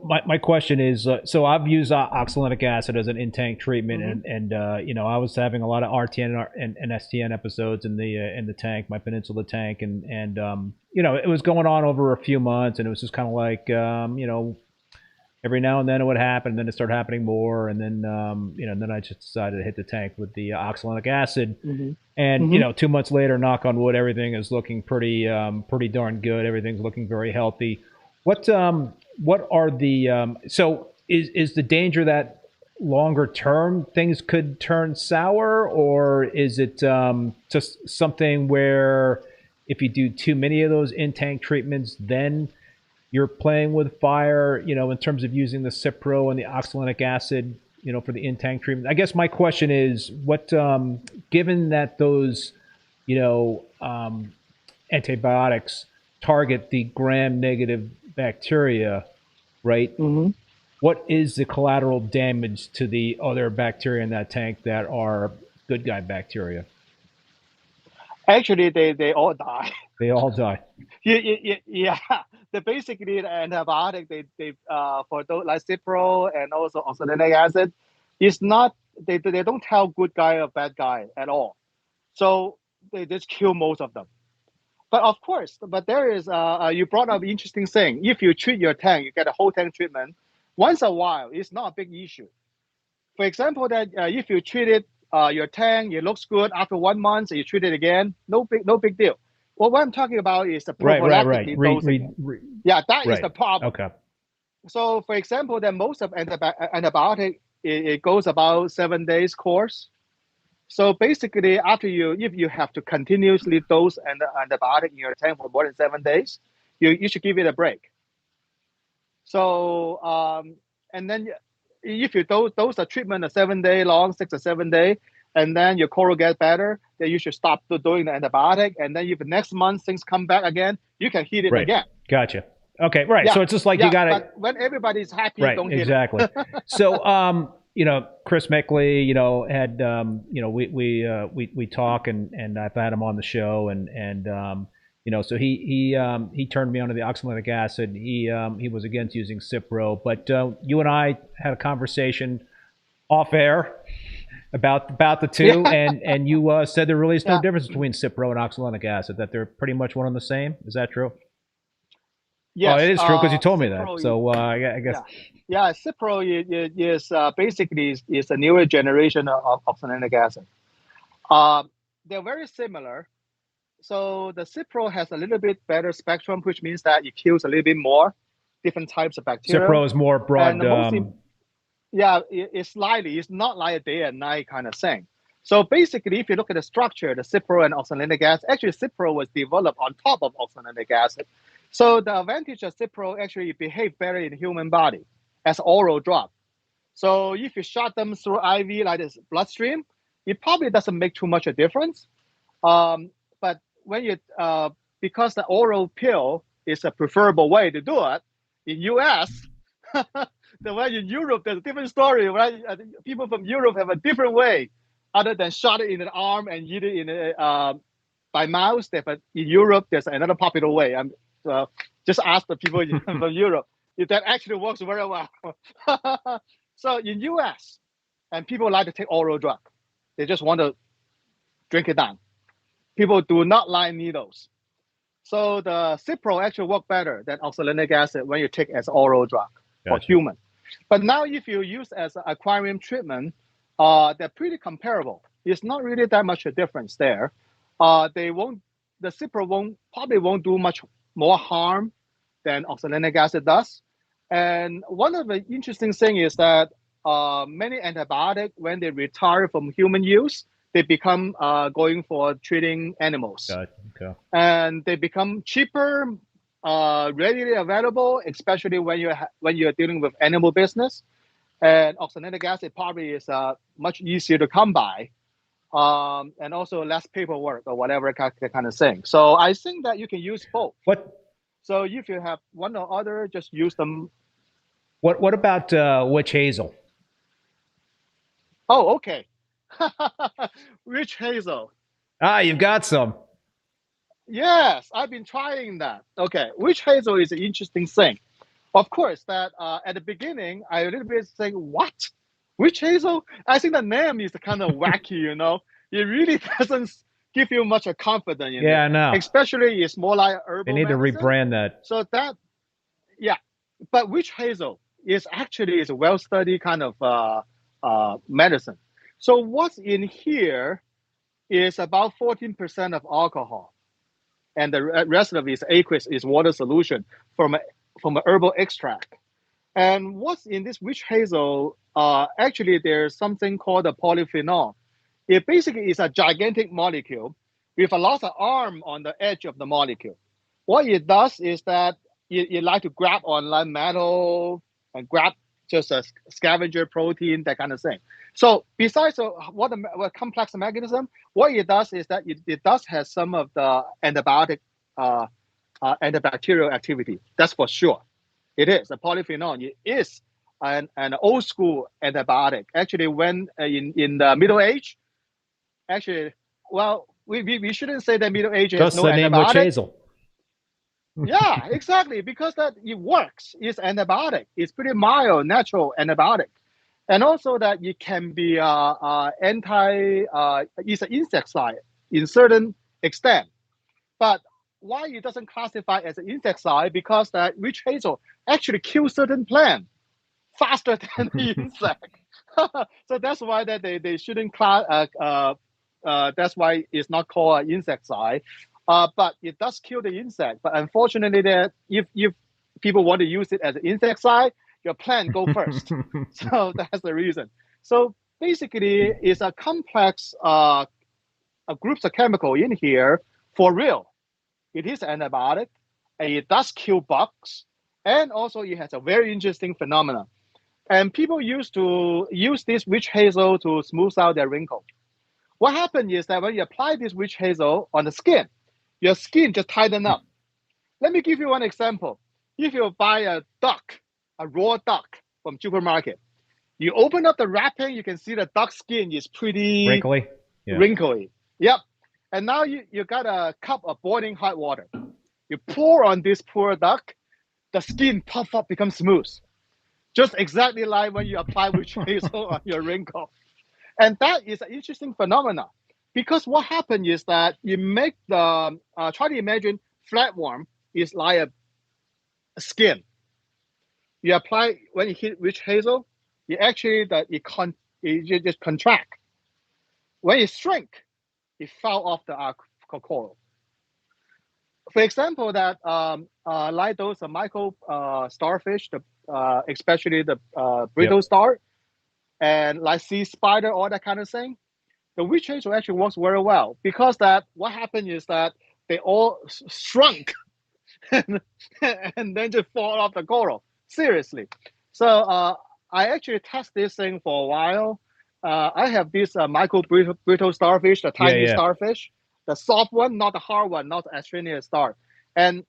B: my question is so I've used oxalic acid as an in-tank treatment, and I was having a lot of RTN and STN episodes in the tank, my peninsula tank, and it was going on over a few months, and it was just kind of like every now and then it would happen, and then it started happening more, and then then I just decided to hit the tank with the oxalic acid, and 2 months later, knock on wood, everything is looking pretty darn good. Everything's looking very healthy. What are the so is the danger that longer term things could turn sour, or is it just something where if you do too many of those in-tank treatments, then you're playing with fire, in terms of using the Cipro and the oxalic acid, for the in-tank treatment? I guess my question is, what, given that those, antibiotics target the gram-negative bacteria, right? Mm-hmm. What is the collateral damage to the other bacteria in that tank that are good guy bacteria?
C: Actually, they all die.
B: They all die.
C: Yeah. Basically the antibiotic they for those like Cipro and also oxalic acid, is not they don't tell good guy or bad guy at all. So they just kill most of them. But of course, there is you brought up an interesting thing. If you treat your tank, you get a whole tank treatment. Once a while, it's not a big issue. For example, that if you treat it your tank, it looks good after 1 month, you treat it again, no big deal. Well, what I'm talking about is the prophylactic dosing. That is the problem.
B: Okay.
C: So, for example, that most of antibiotic it goes about 7 days course. So basically, if you have to continuously dose an antibiotic in your tank for more than 7 days, you should give it a break. So and then if you dose a treatment a 7 day long, 6 or 7 day, and then your coral get better, then you should stop doing the antibiotic. And then if the next month things come back again, you can hit it again.
B: Gotcha. Okay, right. So it's just like you got to.
C: But when everybody's happy, don't hit
B: exactly.
C: it.
B: So, Chris Mickley, had, we talk and I've had him on the show and so he turned me onto the oxalinic acid. He was against using Cipro, but you and I had a conversation off air about the two, and you said there really is no difference between Cipro and oxalinic acid, that they're pretty much one and the same. Is that true?
C: Yes,
B: it is true because you told me
C: Cipro
B: that. So I guess.
C: Yeah, Cipro is basically is a newer generation of oxalinic acid. They're very similar. So the Cipro has a little bit better spectrum, which means that it kills a little bit more different types of bacteria.
B: Cipro is more broad.
C: It's slightly. It's not like a day and night kind of thing. So basically, if you look at the structure, the Cipro and oxalinic acid, actually Cipro was developed on top of oxalinic acid. So the advantage of Cipro actually behave better in the human body as oral drug. So if you shot them through IV like this bloodstream, it probably doesn't make too much a difference. But when you because the oral pill is a preferable way to do it, in US, the way in Europe, there's a different story, right? People from Europe have a different way, other than shot it in the arm and eat it in by mouth. But in Europe, there's another popular way. Just ask the people from Europe if that actually works very well. So in US, and people like to take oral drug. They just want to drink it down. People do not like needles. So the Cipro actually work better than oxalinic acid when you take as oral drug for human. But now if you use as an aquarium treatment, they're pretty comparable. It's not really that much a difference there. The Cipro probably won't do much more harm than oxalinic acid does. And one of the interesting things is that many antibiotics, when they retire from human use, they become going for treating animals.
B: Okay.
C: And they become cheaper, readily available, especially when you're dealing with animal business. And oxalinic acid probably is much easier to come by. And also less paperwork or whatever kind of thing. So I think that you can use both. So if you have one or other, just use them.
B: What about witch hazel?
C: Oh, okay. Witch hazel.
B: You've got some.
C: Yes, I've been trying that. Okay, witch hazel is an interesting thing. Of course, that at the beginning, I a little bit saying, what? Witch hazel? I think the name is kind of wacky, It really doesn't give you much of confidence in it.
B: I know.
C: Especially it's more like herbal
B: They need
C: medicine.
B: to rebrand that.
C: So that, but witch hazel is actually a well-studied kind of medicine. So what's in here is about 14% of alcohol, and the rest of it is aqueous, is water solution from an herbal extract. And what's in this witch hazel? Actually, there's something called a polyphenol. It basically is a gigantic molecule with a lot of arm on the edge of the molecule. What it does is that it like to grab on like metal and grab just a scavenger protein, that kind of thing. So besides what complex mechanism, what it does is that it does have some of the antibiotic, antibacterial activity. That's for sure. It is a polyphenol. It is an old school antibiotic. Actually, when in the Middle Age, we shouldn't say that Middle Age has no antibiotic. Just the name witch hazel. Yeah, exactly, because that it works. It's antibiotic. It's pretty mild, natural antibiotic, and also that it can be it's an insecticide in certain extent. But why it doesn't classify as an insecticide? Because that witch hazel actually kills certain plant faster than the insect. So that's why that they shouldn't that's why it's not called an insecticide. But it does kill the insect. But unfortunately, that if people want to use it as an insecticide, your plant go first. So that's the reason. So basically is a complex groups of chemical in here for real. It is antibiotic, and it does kill bugs, and also it has a very interesting phenomenon. And people used to use this witch hazel to smooth out their wrinkle. What happened is that when you apply this witch hazel on the skin, your skin just tighten up. Let me give you one example. If you buy a duck, a raw duck from supermarket, you open up the wrapping, you can see the duck skin is pretty
B: Wrinkly. Yeah.
C: wrinkly. Yep. And now you got a cup of boiling hot water. You pour on this poor duck, the skin puff up, becomes smooth. Just exactly like when you apply witch hazel on your wrinkle. And that is an interesting phenomenon, because what happened is that you make the, try to imagine flatworm is like a skin. You apply, when you hit witch hazel, you actually, you just contract. When it shrink, it fell off the coral. For example, that like those micro starfish, especially the brittle star, and like sea spider, all that kind of thing, the witch hazel actually works very well, because that what happened is that they all shrunk and then just fall off the coral. Seriously. So I actually test this thing for a while. I have this micro brittle starfish, the tiny starfish, the soft one, not the hard one, not the Australian star. And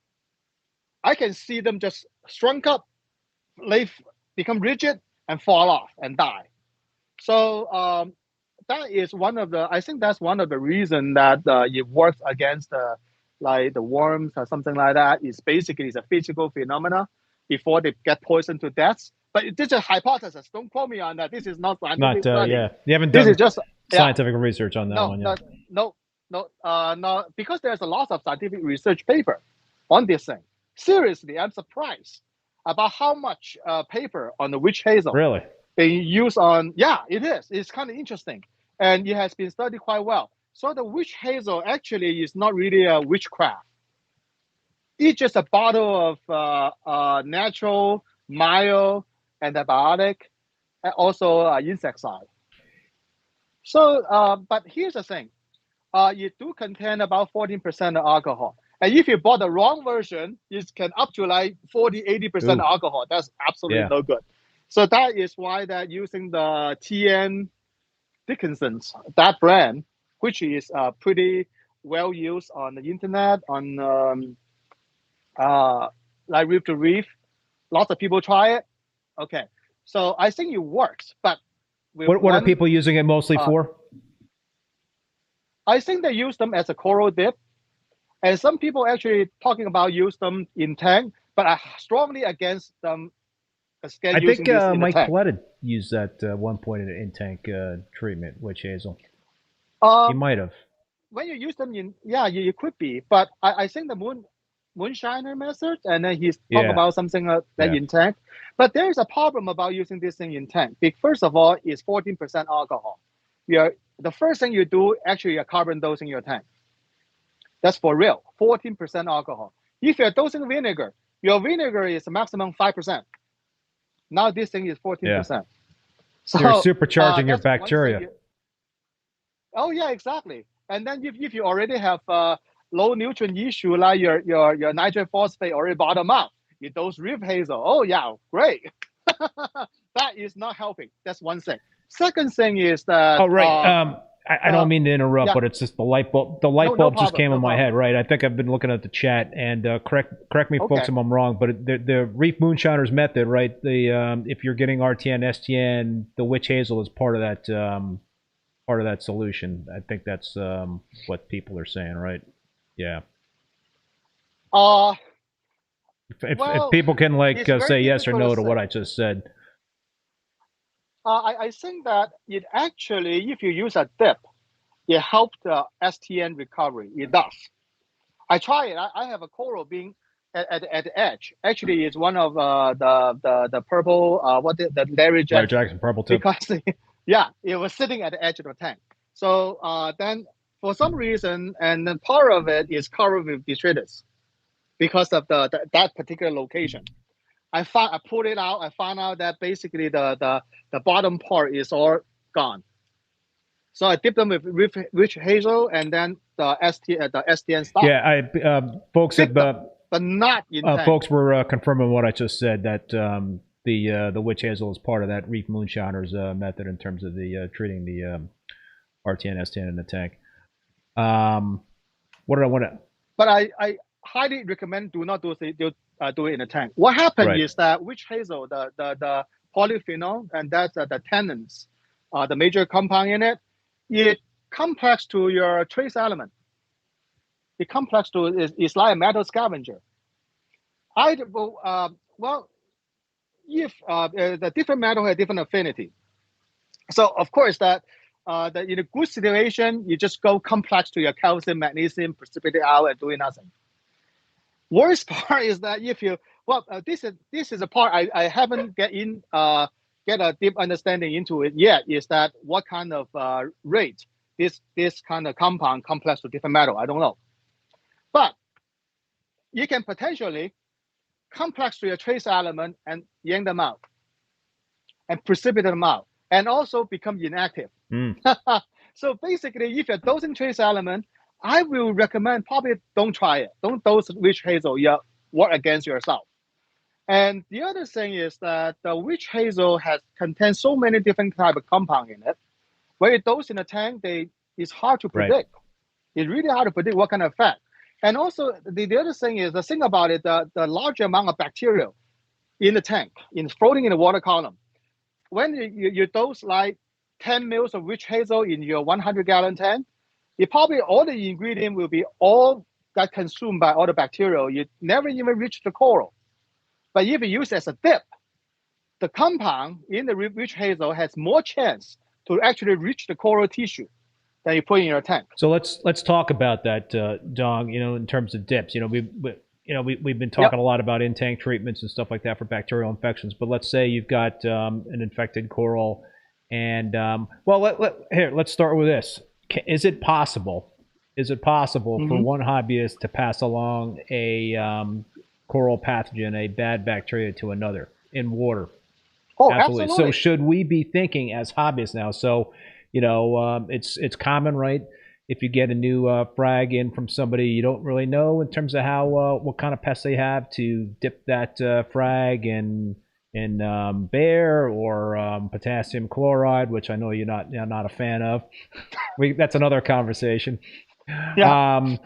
C: I can see them just shrunk up, become rigid, and fall off and die. So that is one of the, I think that's one of the reasons that it works against like the worms or something like that. Is basically it's a physical phenomena before they get poisoned to death. But this is a hypothesis. Don't quote me on that. This is not scientific study.
B: Yeah, you haven't done
C: this is just
B: scientific research on that one. Yeah.
C: No, because there's a lot of scientific research paper on this thing. Seriously, I'm surprised about how much paper on the witch hazel.
B: Really?
C: Being used on, yeah, it is. It's kind of interesting. And it has been studied quite well. So the witch hazel actually is not really a witchcraft. It's just a bottle of natural, mild antibiotic, and also insecticide. So, but here's the thing. You do contain about 14% of alcohol. And if you bought the wrong version, it can up to like 40–80% alcohol. That's absolutely no good. So that is why that using the TN Dickinson's, that brand, which is pretty well used on the internet, on like Reef to Reef. Lots of people try it. Okay, so I think it works. But
B: what are people using it mostly for?
C: I think they use them as a coral dip. And some people actually talking about use them in tank, but I strongly against them.
B: I think Mike Coletta used that one point in in-tank treatment, witch hazel. He might have.
C: When you use them in, you could be. But I think the moonshiner method, and then he's talking about something that in tank. But there is a problem about using this thing in tank. First of all, it's 14% alcohol. The first thing you do, actually, you're carbon dosing your tank. That's for real, 14% alcohol. If you're dosing vinegar, your vinegar is maximum 5%. Now this thing is 14%. So
B: you're supercharging your bacteria.
C: Oh yeah, exactly. And then if you already have low nutrient issue, like your nitrogen phosphate already bottom out, you dose reef hazel. Oh yeah, great. That is not helping. That's one thing. Second thing is that.
B: Oh right. I don't mean to interrupt, but it's just the light bulb. The light bulb just came in my head, right? I think I've been looking at the chat, and correct me, folks, if I'm wrong. But the Reef Moonshiners method, right? If you're getting RTN, STN, the witch hazel is part of that solution. I think that's what people are saying, right? Yeah. If people can say yes or no to what I just said.
C: I think that it actually, if you use a dip, it helps the STN recovery. It does. I try it. I have a coral being at the edge. Actually, it's one of the purple, the Larry
B: Jackson purple tip.
C: Because, it was sitting at the edge of the tank. So then, for some reason, and then part of it is covered with detritus because of that particular location. I pulled it out. I found out that basically the bottom part is all gone. So I dip them with rich hazel and then the STN stock.
B: Yeah, folks have,
C: but not in tank.
B: folks were confirming what I just said, that the witch hazel is part of that Reef Moonshiner's method in terms of the treating the RTN, STN in the tank. What did I want to?
C: But I highly recommend do not do it in a tank. What happened is that witch hazel, the polyphenol, and that's the tannins, the major compound in it, it complex to your trace element. It complex to it's like a metal scavenger. Well, if the different metal have different affinity, so of course that in a good situation you just go complex to your calcium, magnesium, precipitate out and doing nothing. Worst part is that if you this is a part I haven't get a deep understanding into it yet, is that what kind of rate this kind of compound complex to different metal, I don't know. But you can potentially complex to your trace element and yank them out and precipitate them out and also become inactive. So basically, if you're dosing trace element, I will recommend probably don't try it. Don't dose witch hazel. You work against yourself. And the other thing is that the witch hazel contains so many different type of compound in it. When you dose in a tank, it's hard to predict. Right. It's really hard to predict what kind of effect. And also the other thing is, the thing about it, the large amount of bacterial in the tank, floating in the water column. When you dose like 10 mils of witch hazel in your 100-gallon tank, it probably all the ingredient will be all got consumed by all the bacterial. You never even reach the coral. But if you use it as a dip, the compound in the witch hazel has more chance to actually reach the coral tissue than you put in your tank.
B: So let's talk about that, Dong. In terms of dips, we've been talking a lot about in-tank treatments and stuff like that for bacterial infections. But let's say you've got an infected coral, and let's start with this. Is it possible for one hobbyist to pass along a coral pathogen, a bad bacteria, to another in water?
C: Oh, absolutely.
B: So should we be thinking as hobbyists now? So it's common, right? If you get a new frag in from somebody you don't really know in terms of how what kind of pests they have, to dip that frag in Bayer or potassium chloride, which I know you're not a fan of. That's another conversation.
C: Yeah.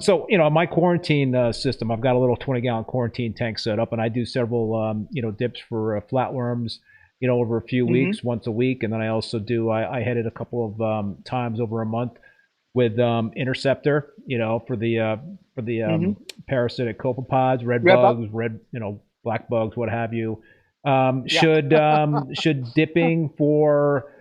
B: So my quarantine system, I've got a little 20-gallon quarantine tank set up, and I do several dips for flatworms, over a few weeks, once a week. And then I also I hit it a couple of times over a month with interceptor, for the parasitic copepods, red bugs, black bugs, what have you. Should dipping for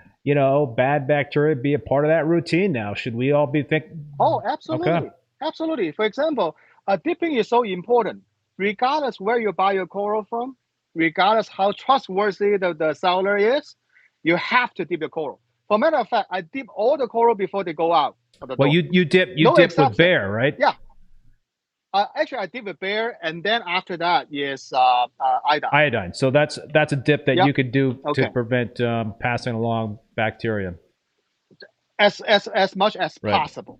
B: bad bacteria be a part of that routine now? Should we all be thinking?
C: Oh, absolutely. Okay. Absolutely. For example, dipping is so important, regardless where you buy your coral from, regardless how trustworthy the seller is, you have to dip your coral. For matter of fact, I dip all the coral before they go out of the door.
B: Well, you dip with Bayer, right?
C: Yeah. Actually, I dip with Bayer, and then after that is iodine.
B: Iodine. So that's a dip that you could do to prevent passing along bacteria.
C: As much as possible.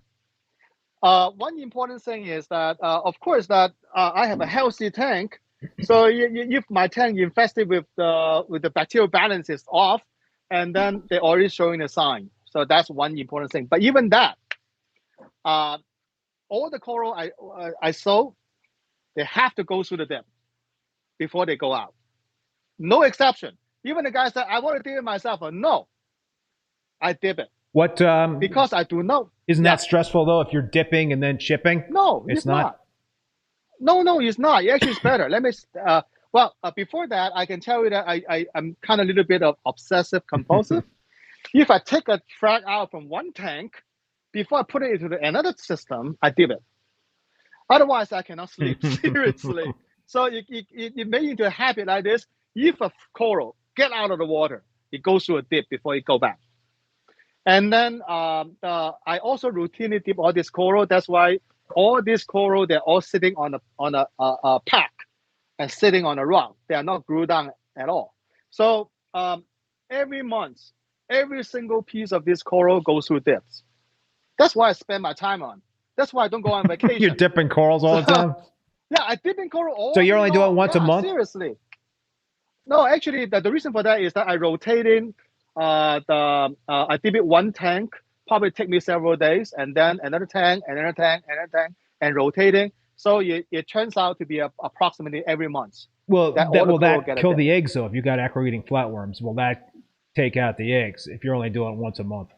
C: One important thing is that, of course, that I have a healthy tank. So if my tank infested with the bacterial balance is off, and then they're already showing a sign. So that's one important thing. But even that, all the coral I sow, they have to go through the dip before they go out. No exception. Even the guy said, I want to dip it myself. No, I dip it.
B: What?
C: Because I do know.
B: Isn't that stressful, though, if you're dipping and then shipping?
C: No, it's not. No, it's not. Actually, it's better. Let me. Before that, I can tell you that I'm kind of a little bit of obsessive compulsive. If I take a frag out from one tank, before I put it into another system, I dip it. Otherwise, I cannot sleep, seriously. So it made into a habit like this. If a coral get out of the water, it goes through a dip before it go back. And then I also routinely dip all this coral. That's why all this coral, they're all sitting on a pack and sitting on a rock. They are not glued down at all. So every month, every single piece of this coral goes through dips. That's why I spend my time on. That's why I don't go on vacation.
B: You're dipping corals all the time?
C: Yeah, I dip in coral all
B: So you're only
C: day long.
B: doing once a month?
C: Seriously. No, actually, the reason for that is that I rotating I dip it one tank, probably take me several days, and then another tank, another tank, another tank, and rotating. So it turns out to be approximately every month.
B: Will that kill
C: dip.
B: the eggs, though? If you got acro-eating flatworms, will that take out the eggs if you're only doing it once a month?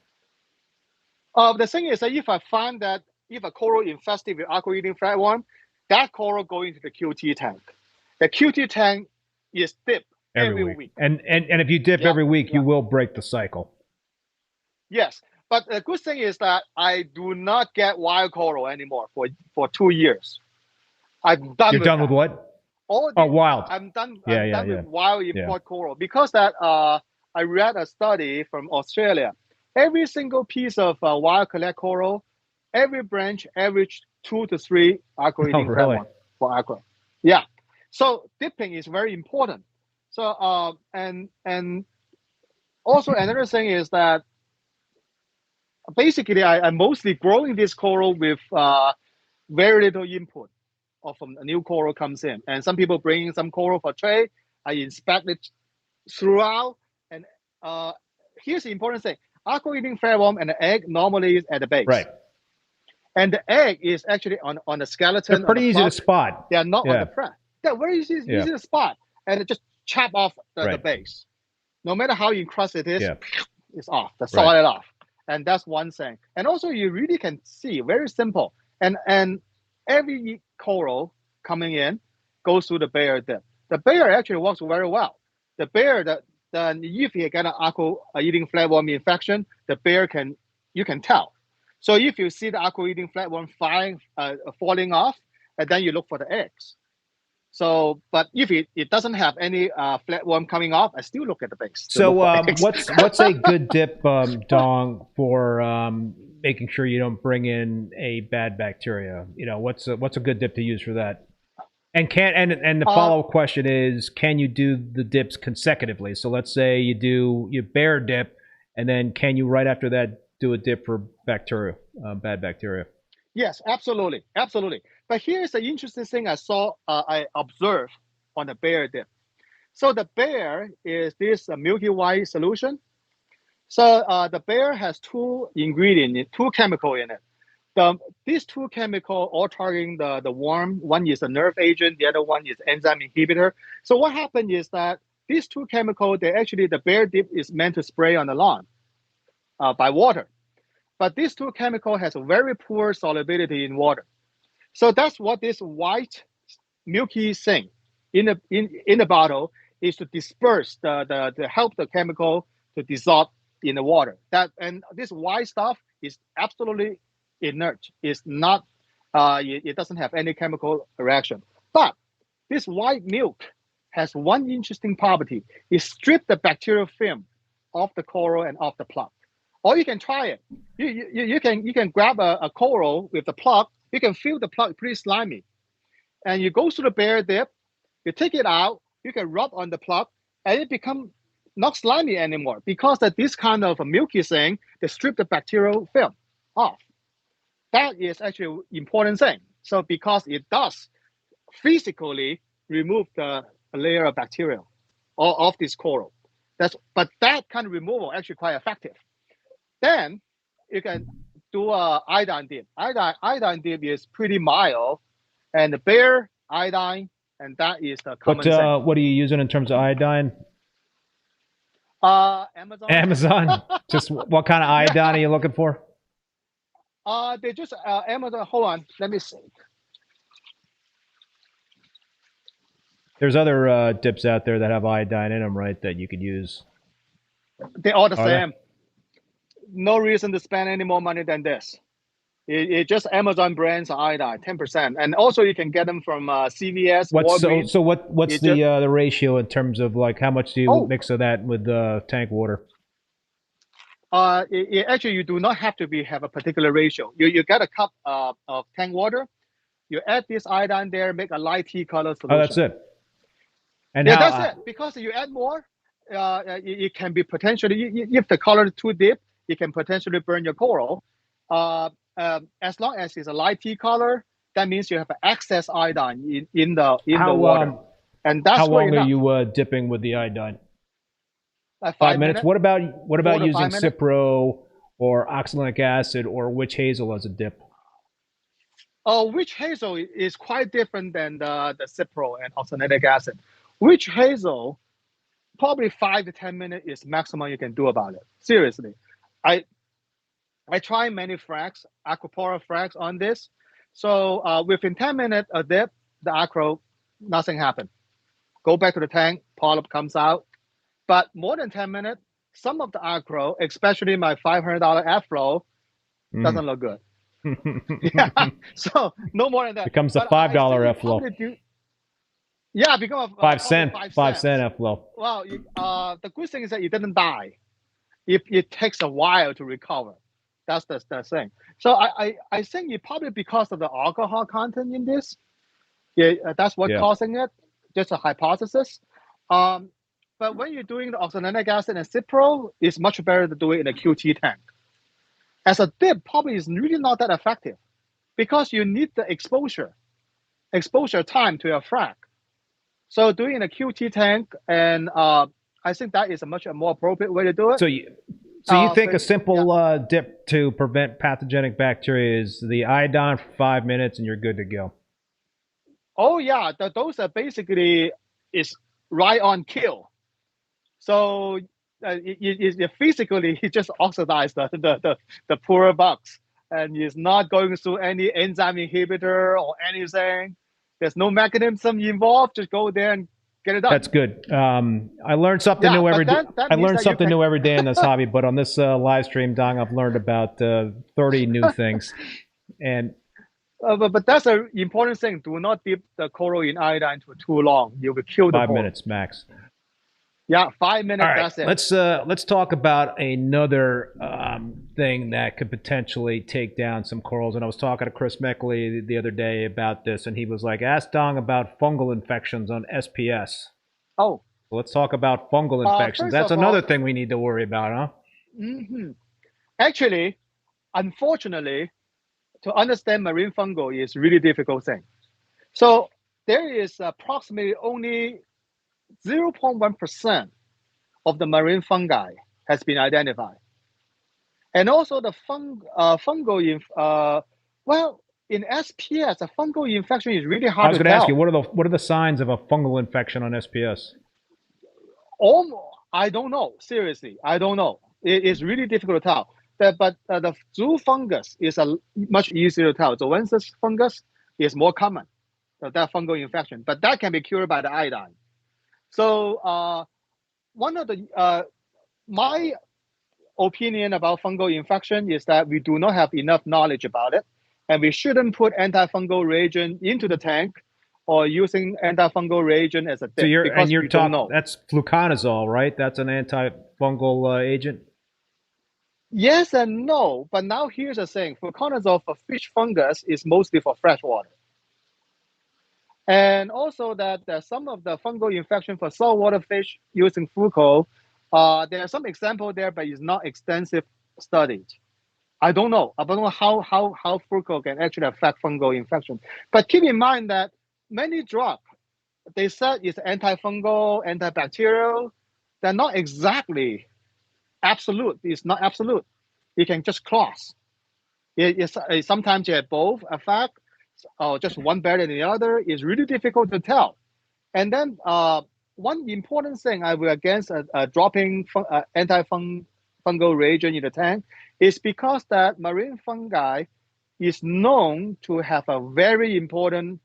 C: The thing is that if I find that if a coral infested with aqua-eating flatworm, that coral go into the QT tank. The QT tank is dipped every week.
B: And if you dip every week, you will break the cycle.
C: Yes, but the good thing is that I do not get wild coral anymore for 2 years. I'm done.
B: You're done with what? Wild.
C: I'm done.
B: I'm
C: done with wild import coral because that I read a study from Australia. Every single piece of wild collect coral, every branch average 2 to 3 aqua-eating flatworm for aqua. Yeah, so dipping is very important. So and also another thing is that basically I'm mostly growing this coral with very little input from a new coral comes in, and some people bring in some coral for trade. I inspect it throughout, and here's the important thing: aqua-eating flatworm and the egg normally is at the base,
B: right?
C: And the egg is actually on the skeleton.
B: They're pretty easy to spot.
C: They are not on the press. They're very easy to spot, and just chop off the base. No matter how encrusted it is, it's off. The solid off, and that's one thing. And also, you really can see very simple. And every coral coming in goes through the Bayer dip. The Bayer actually works very well. The Bayer, if you get an aqua-eating flatworm infection, the Bayer you can tell. So if you see the aqua-eating flatworm falling off, and then you look for the eggs. So, but if it doesn't have any flatworm coming off, I still look at the base.
B: So, what's a good dip, Dong, for making sure you don't bring in a bad bacteria? You know, what's a good dip to use for that? And the follow-up question is, can you do the dips consecutively? So let's say you bear dip, and then can you right after that do a dip for bacteria, bad bacteria?
C: Yes, absolutely. But here's the interesting thing I observed on the Bayer dip. So the Bayer is this milky white solution. So the Bayer has 2 ingredients, 2 chemicals in it. These 2 chemicals all targeting the worm. One is a nerve agent, the other one is enzyme inhibitor. So what happened is that these 2 chemicals, the Bayer dip is meant to spray on the lawn by water. But these 2 chemicals has a very poor solubility in water. So that's what this white milky thing in the bottle is to disperse to help the chemical to dissolve in the water. And this white stuff is absolutely inert. It's not it doesn't have any chemical reaction. But this white milk has one interesting property. It strips the bacterial film off the coral and off the plug. Or you can try it. You can grab a coral with the plug. You can feel the plug pretty slimy. And you go through the Bayer dip, you take it out, you can rub on the plug, and it becomes not slimy anymore because this kind of a milky thing, they strip the bacterial film off. That is actually an important thing. So because it does physically remove the layer of bacteria of this coral. But that kind of removal actually quite effective. Then you can do a iodine dip. Iodine dip is pretty mild, and the Bayer iodine, and that is the common thing.
B: What are you using in terms of iodine?
C: Amazon.
B: Amazon. Just what kind of iodine are you looking for?
C: They just Amazon. Hold on, let me see.
B: There's other dips out there that have iodine in them, right? That you could use.
C: They're all the same. No reason to spend any more money than this. It just Amazon brands iodine, 10%, and also you can get them from CVS.
B: What's the ratio in terms of like how much do you mix of that with tank water?
C: Actually, you do not have to have a particular ratio. You get a cup of tank water, you add this iodine there, make a light tea color solution.
B: Oh, that's it.
C: And that's it. Because you add more, it can be potentially, if the color is too deep, it can potentially burn your coral. As long as it's a light tea color, that means you have excess iodine in the water, and that's
B: how
C: good
B: long
C: enough.
B: are you dipping with the iodine?
C: 5
B: minutes.
C: minutes.
B: What about using
C: 5 minutes?
B: Cipro or oxalic acid or witch hazel as a dip?
C: Witch hazel is quite different than the Cipro and oxalic acid. Witch hazel, probably 5 to 10 minutes is maximum you can do about it. Seriously, I try many fracs, aquapora fracs on this. So within 10 minutes a dip, the acro, nothing happened. Go back to the tank, polyp comes out. But more than 10 minutes, some of the acro, especially my $500 F-flow, doesn't look good. Yeah, so no more than that.
B: Becomes a $5 F-flow.
C: Yeah, become a
B: 5 cent F-flow.
C: Well, the good thing is that it didn't die. It takes a while to recover. That's the thing. So I think it probably because of the alcohol content in this. Yeah, that's what causing it. Just a hypothesis. But when you're doing the oxalic acid and Cipro, it's much better to do it in a QT tank. As a dip, probably is really not that effective because you need the exposure time to your frac. So doing in a QT tank, and I think that is a much more appropriate way to do it.
B: So you think a simple dip to prevent pathogenic bacteria is the iodine for 5 minutes and you're good to go?
C: Oh yeah, those are basically is right on kill. So it physically it just oxidized the poor bugs, and it's not going through any enzyme inhibitor or anything. There's no mechanism involved. Just go there and get it done.
B: That's good. I learned something new every day. I learned something new every day in this hobby. But on this live stream, Dong, I've learned about 30 new things. And
C: but that's an important thing. Do not dip the coral in iodine for too long. You will kill the
B: 5
C: coral.
B: minutes max.
C: Yeah, 5 minutes.
B: All right,
C: that's it.
B: Let's talk about another thing that could potentially take down some corals. And I was talking to Chris Meckley the other day about this, and he was like, "Ask Dong about fungal infections on SPS."
C: Oh,
B: so let's talk about fungal infections. That's another thing we need to worry about, huh?
C: Mm-hmm. Actually, unfortunately, to understand marine fungal is really difficult thing. So there is approximately only 0.1% of the marine fungi has been identified. And also the fungal, well, in SPS, a fungal infection is really hard to tell.
B: I was going to ask you, what are the signs of a fungal infection on SPS?
C: I don't know. Seriously, I don't know. It's really difficult to tell. But the zoo fungus is much easier to tell. The Zoensis fungus is more common, that fungal infection. But that can be cured by the iodine. So one of the my opinion about fungal infection is that we do not have enough knowledge about it, and we shouldn't put antifungal reagent into the tank or using antifungal reagent as a dip.
B: So you're talking, that's fluconazole, right? That's an antifungal agent.
C: Yes and no, but now here's the thing: fluconazole for fish fungus is mostly for freshwater. And also that some of the fungal infection for saltwater fish using Fungal, there are some examples there, but it's not extensive studied. I don't know how Fungal can actually affect fungal infection. But keep in mind that many drugs, they said it's antifungal, antibacterial. They're not exactly absolute. It's not absolute. You can just cross. Sometimes you have both effect. Or just one better than the other is really difficult to tell. And then one important thing I will against dropping antifungal reagent in the tank is because that marine fungi is known to have a very important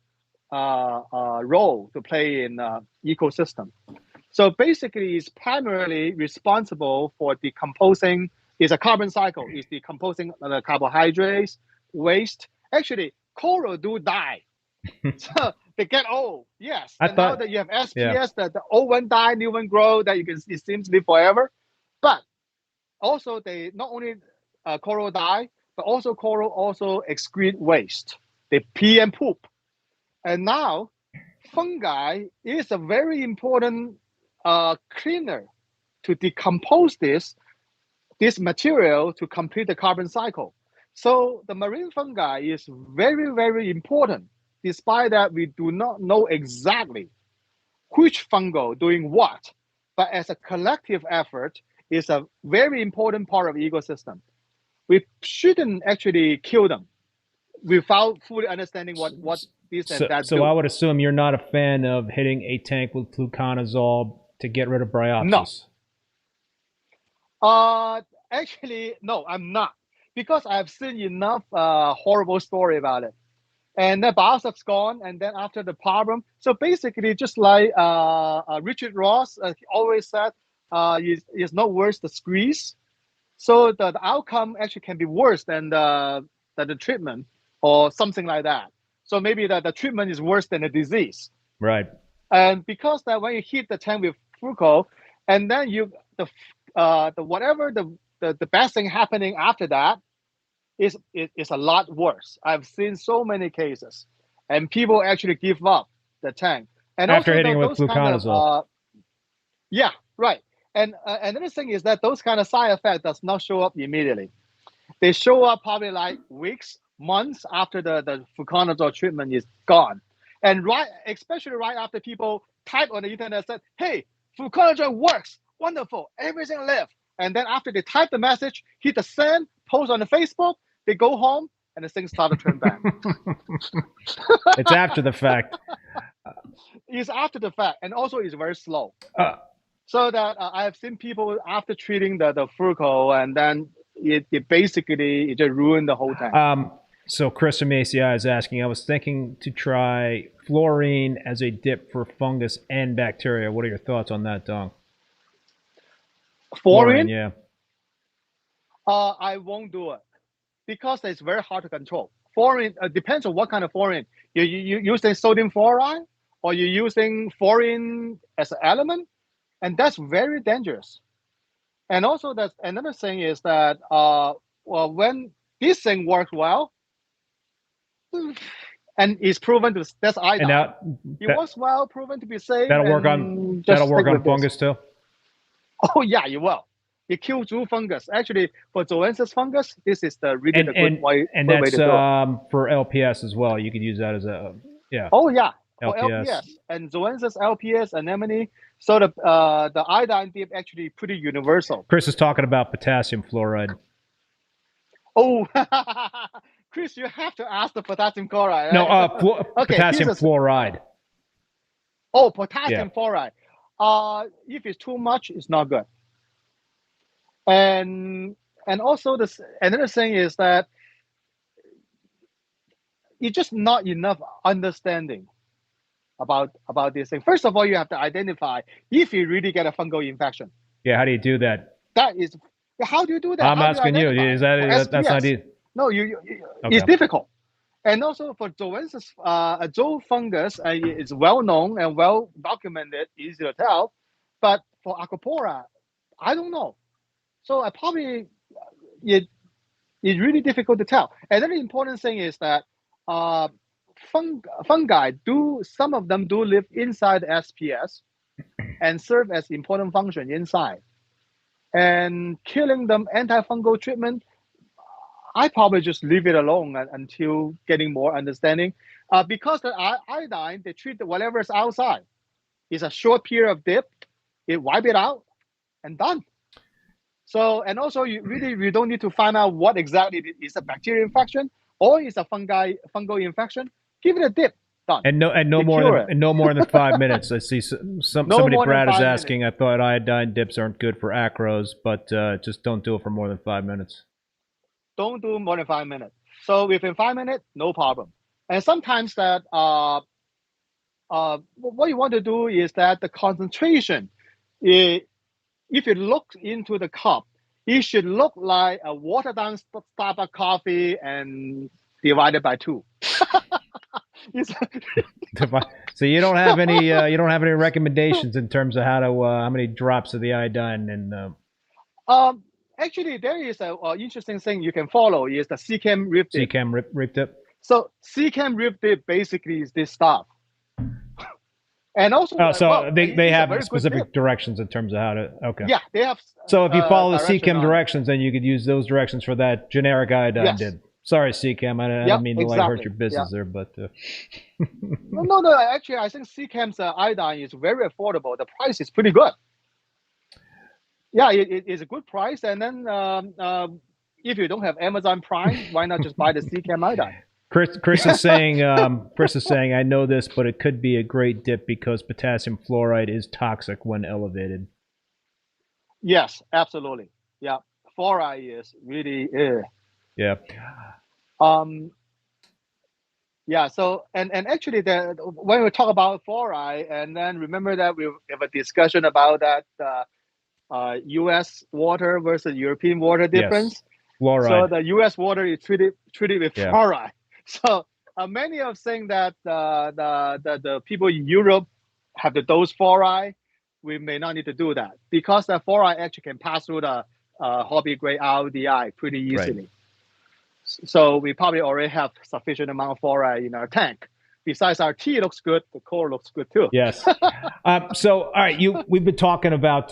C: role to play in ecosystem. So basically, it's primarily responsible for decomposing. It's a carbon cycle. It's decomposing the carbohydrates, waste. Actually, coral do die, so they get old. Yes, now that you have SPS, that the old one die, new one grow. That it seems to live forever. But also, they not only coral die, but also coral also excrete waste. They pee and poop. And now, fungi is a very important cleaner to decompose this material to complete the carbon cycle. So the marine fungi is very, very important. Despite that, we do not know exactly which fungal doing what, but as a collective effort, is a very important part of the ecosystem. We shouldn't actually kill them without fully understanding what this and that
B: So
C: do.
B: I would assume you're not a fan of hitting a tank with fluconazole to get rid of bryopsis.
C: No. Actually, no, I'm not. Because I've seen enough horrible story about it. And the biopsy's gone, and then after the problem. So basically, just like Richard Ross always said, it's not worse the squeeze. So the outcome actually can be worse than the treatment or something like that. So maybe the treatment is worse than the disease.
B: Right.
C: And because that when you hit the tank with Fungal, and then the best thing happening after that is a lot worse. I've seen so many cases, and people actually give up the tank. And
B: after
C: also
B: hitting with fluconazole.
C: Yeah, right. And another thing is that those kind of side effects does not show up immediately. They show up probably like weeks, months after the fluconazole treatment is gone. And especially right after people type on the internet said, "Hey, fluconazole works, wonderful, everything left." And then after they type the message, hit the send, post on the Facebook, they go home, and the thing start to turn bad.
B: It's after the fact.
C: It's after the fact, and also it's very slow. So that I have seen people after treating the Fungal, and then it basically just ruined the whole tank.
B: So Chris from ACI is asking, I was thinking to try fluorine as a dip for fungus and bacteria. What are your thoughts on that, Dong?
C: Fluorine?
B: Yeah.
C: I won't do it because it's very hard to control. Fluorine depends on what kind of fluorine. You using sodium fluoride, or you're using fluorine as an element, and that's very dangerous. And also, that's another thing is that when this thing works well, and is proven to that's iodine. It works well, proven to be safe.
B: That'll work on fungus too.
C: Oh yeah, it will. It kills zoo fungus. Actually, for zoanthus fungus, this is the really good way.
B: And that's for LPS as well. You could use that as a
C: Oh yeah,
B: LPS.
C: for LPS and zoanthus, LPS, anemone. So the iodine dip actually pretty universal.
B: Chris is talking about potassium fluoride.
C: Oh, Chris, you have to ask the potassium chloride.
B: No, potassium fluoride.
C: Oh, potassium fluoride. If it's too much, it's not good. And also another thing is that it's just not enough understanding about this thing. First of all, you have to identify if you really get a fungal infection.
B: Yeah, how do you do that?
C: How do you do that?
B: I'm asking you. Is that's not easy?
C: No, it's difficult. And also for zoanthus, zoo fungus, it's well known and well documented, easy to tell. But for Acropora, I don't know. So it's really difficult to tell. Another important thing is that fungi some of them do live inside the SPS and serve as important function inside. And killing them antifungal treatment, I probably just leave it alone until getting more understanding. Because the iodine, they treat whatever is outside. It's a short period of dip, it wipe it out, and done. So, and also you don't need to find out what exactly is a bacterial infection or is a fungal infection. Give it a dip, done.
B: And no more than 5 minutes. I see somebody, Brad, is asking. I thought iodine dips aren't good for acros, but just don't do it for more than 5 minutes.
C: Don't do more than 5 minutes. So within 5 minutes, no problem. And sometimes that what you want to do is that the concentration, if you look into the cup, it should look like a watered down Starbucks coffee and divided by 2.
B: So you don't have any recommendations in terms of how many drops of the iodine and
C: actually there is a interesting thing you can follow is the CCAM reef dip.
B: CCAM reef dip.
C: So CCAM reef dip basically is this stuff. And also,
B: so
C: well,
B: they
C: it's a
B: have
C: very good
B: specific
C: tip.
B: directions in terms of how to. Okay.
C: Yeah, they have.
B: So if you follow the
C: direction
B: CChem
C: on it.
B: directions, then you could use those directions for that generic iodine
C: Yes.
B: dip. Sorry, CChem, I
C: Yeah,
B: don't mean to like hurt your business there, but
C: No. Actually, I think CChem's iodine is very affordable. The price is pretty good. Yeah, it is a good price. And then if you don't have Amazon Prime, why not just buy the CChem iodine?
B: Chris is saying, I know this, but it could be a great dip because potassium fluoride is toxic when elevated.
C: Yes, absolutely. Yeah, fluoride is really.
B: Yeah.
C: Yeah. So and actually, when we talk about fluoride, and then remember that we have a discussion about that U.S. water versus European water difference.
B: Yes. Fluoride.
C: So the U.S. water is treated with
B: Yeah.
C: fluoride. So many are saying that the people in Europe have to dose fluoride. We may not need to do that because the fluoride actually can pass through the hobby grade RODI pretty easily.
B: Right.
C: So we probably already have sufficient amount of fluoride in our tank. Besides, our tea looks good. The coral looks good too.
B: Yes. So, all right, we've been talking about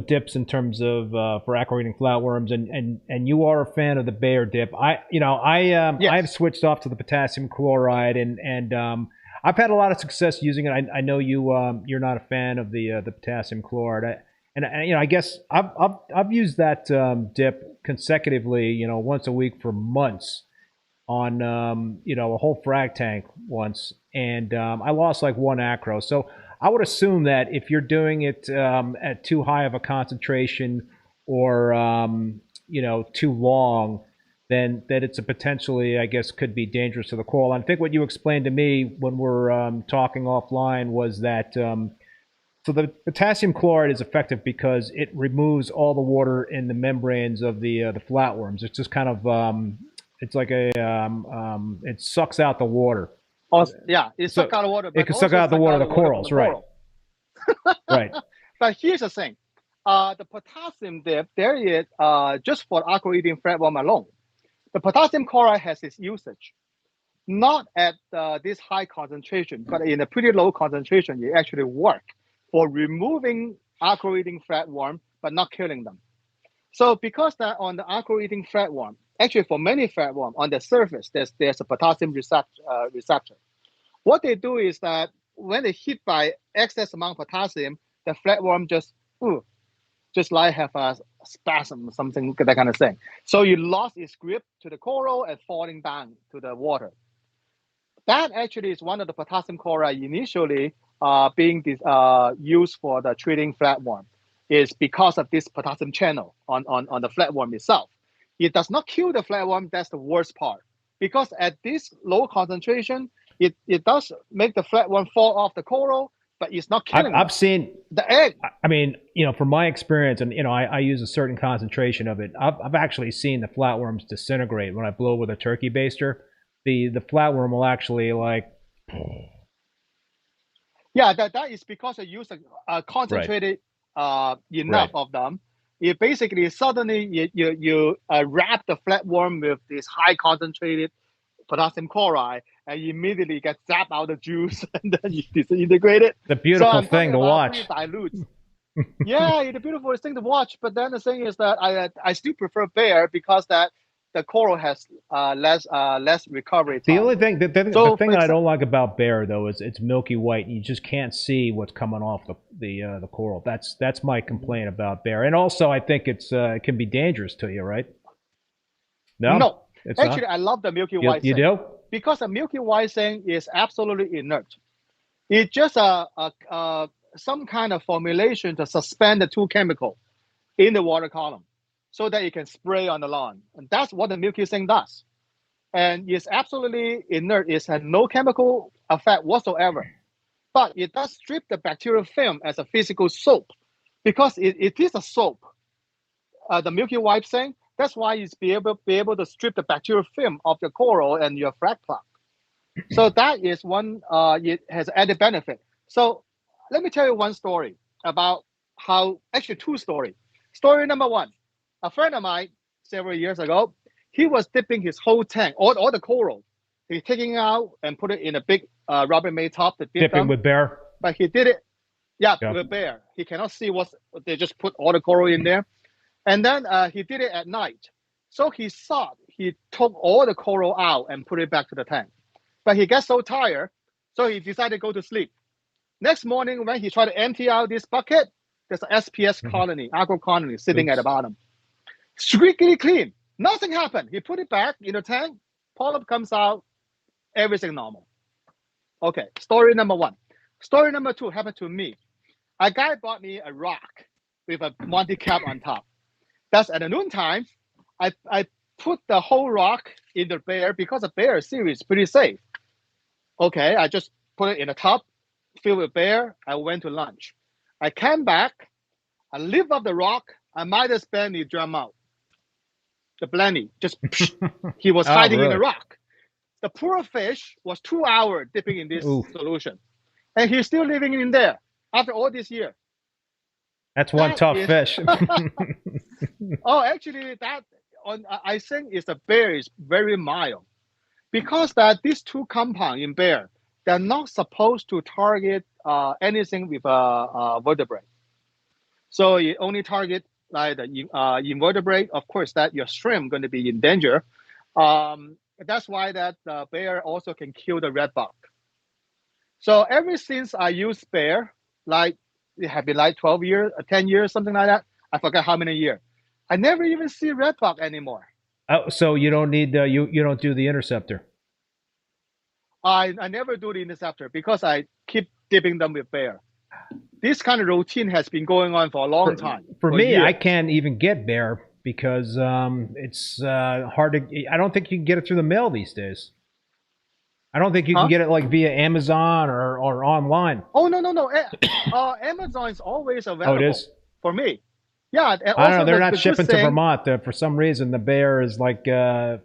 B: dips in terms of for aqua-eating flatworms, and you are a fan of the Bayer dip.
C: Yes.
B: I have switched off to the potassium chloride, and I've had a lot of success using it. I know you're not a fan of the potassium chloride. I guess I've used that dip consecutively, once a week for months on a whole frag tank once, and I lost like 1 acro. So I would assume that if you're doing it at too high of a concentration or too long, then that it's a potentially, I guess, could be dangerous to the coral. And I think what you explained to me when we're talking offline was that so the potassium chloride is effective because it removes all the water in the membranes of the flatworms. It's just kind of it's like it sucks out the water.
C: Yeah, it sucks out the water.
B: It can suck out the water of the corals, right? Right.
C: But here's the thing: the potassium dip there is just for aqua-eating flatworm alone. The potassium chloride has its usage, not at this high concentration, but in a pretty low concentration. It actually works for removing aqua-eating flatworm, but not killing them. So because that on the aqua-eating flatworm, actually for many flatworm on the surface, there's a potassium receptor. What they do is that when they hit by excess amount of potassium, the flatworm just like have a spasm, something that kind of thing. So you lost its grip to the coral and falling down to the water. That actually is one of the potassium chloride initially being used for the treating flatworm, is because of this potassium channel on the flatworm itself. It does not kill the flatworm. That's the worst part, because at this low concentration, it does make the flatworm fall off the coral, but it's not killing.
B: I've seen
C: the egg.
B: I mean, from my experience, and I use a certain concentration of it. I've actually seen the flatworms disintegrate when I blow with a turkey baster. The flatworm will actually like.
C: Yeah, that is because you use a concentrated enough of them. It basically suddenly you wrap the flatworm with this high concentrated potassium chloride, and you immediately get zapped out the juice, and then you disintegrate it.
B: The beautiful thing to watch.
C: Yeah, it's a beautiful thing to watch. But then the thing is that I still prefer Bayer because that the coral has less recovery time.
B: The only thing, the thing that I don't like about Bayer though is it's milky white, and you just can't see what's coming off the coral. That's my complaint about Bayer, and also I think it can be dangerous to you, right?
C: No,
B: it's
C: actually,
B: not?
C: I love the milky white.
B: You do?
C: Because the milky white thing is absolutely inert. It's just some kind of formulation to suspend the two chemicals in the water column, so that you can spray on the lawn. And that's what the milky thing does. And it's absolutely inert. It has no chemical effect whatsoever. But it does strip the bacterial film as a physical soap, because it is a soap. The milky white thing, that's why it's be able to strip the bacterial film of your coral and your frag plug. So that is one, it has added benefit. So let me tell you one story about actually two stories. Story number one. A friend of mine, several years ago, he was dipping his whole tank, all the coral. He's taking it out and put it in a big Rubbermaid top to dip
B: dipping
C: them.
B: with Bayer.
C: but he did it. Yeah,
B: Yeah.
C: with a bear. He cannot see what they just put all the coral in there, and then he did it at night. So he took all the coral out and put it back to the tank, but he gets so tired, so he decided to go to sleep. Next morning, when he tried to empty out this bucket, there's an SPS colony, agro colony, sitting at the bottom, squeaky clean. Nothing happened. He put it back in the tank. Polyp comes out. Everything normal. Okay, story number one. Story number two happened to me. A guy bought me a rock with a Monty cap on top. That's at the noontime. I put the whole rock in the bear because the bear series is pretty safe. Okay, I just put it in a tub, filled with bear. I went to lunch. I came back. I lift up the rock. I might have Benny drum out. The Blenny just he was hiding in the rock. The poor fish was 2 hours dipping in this solution, and he's still living in there after all this year.
B: That's one tough fish.
C: Oh, actually, I think is the bear is very mild, because that these two compounds in bear, they're not supposed to target anything with a vertebrate. So you only target like the invertebrate. Of course, that your shrimp going to be in danger. That's why that bear also can kill the red bug. So ever since I use bear, like it have been like 12 years, 10 years, something like that. I forgot how many years. I never even see red bug anymore.
B: Oh, so you don't need you don't do the interceptor.
C: I never do the interceptor because I keep dipping them with bear. This kind of routine has been going on for a long time.
B: For me,
C: years.
B: I can't even get bear because it's hard to. I don't think you can get it through the mail these days. I don't think you can get it like via Amazon or online.
C: Oh no. Amazon is always available.
B: Oh, it is
C: for me. Yeah, and
B: I don't know. They're not shipping to Vermont. For some reason, the bear is like banned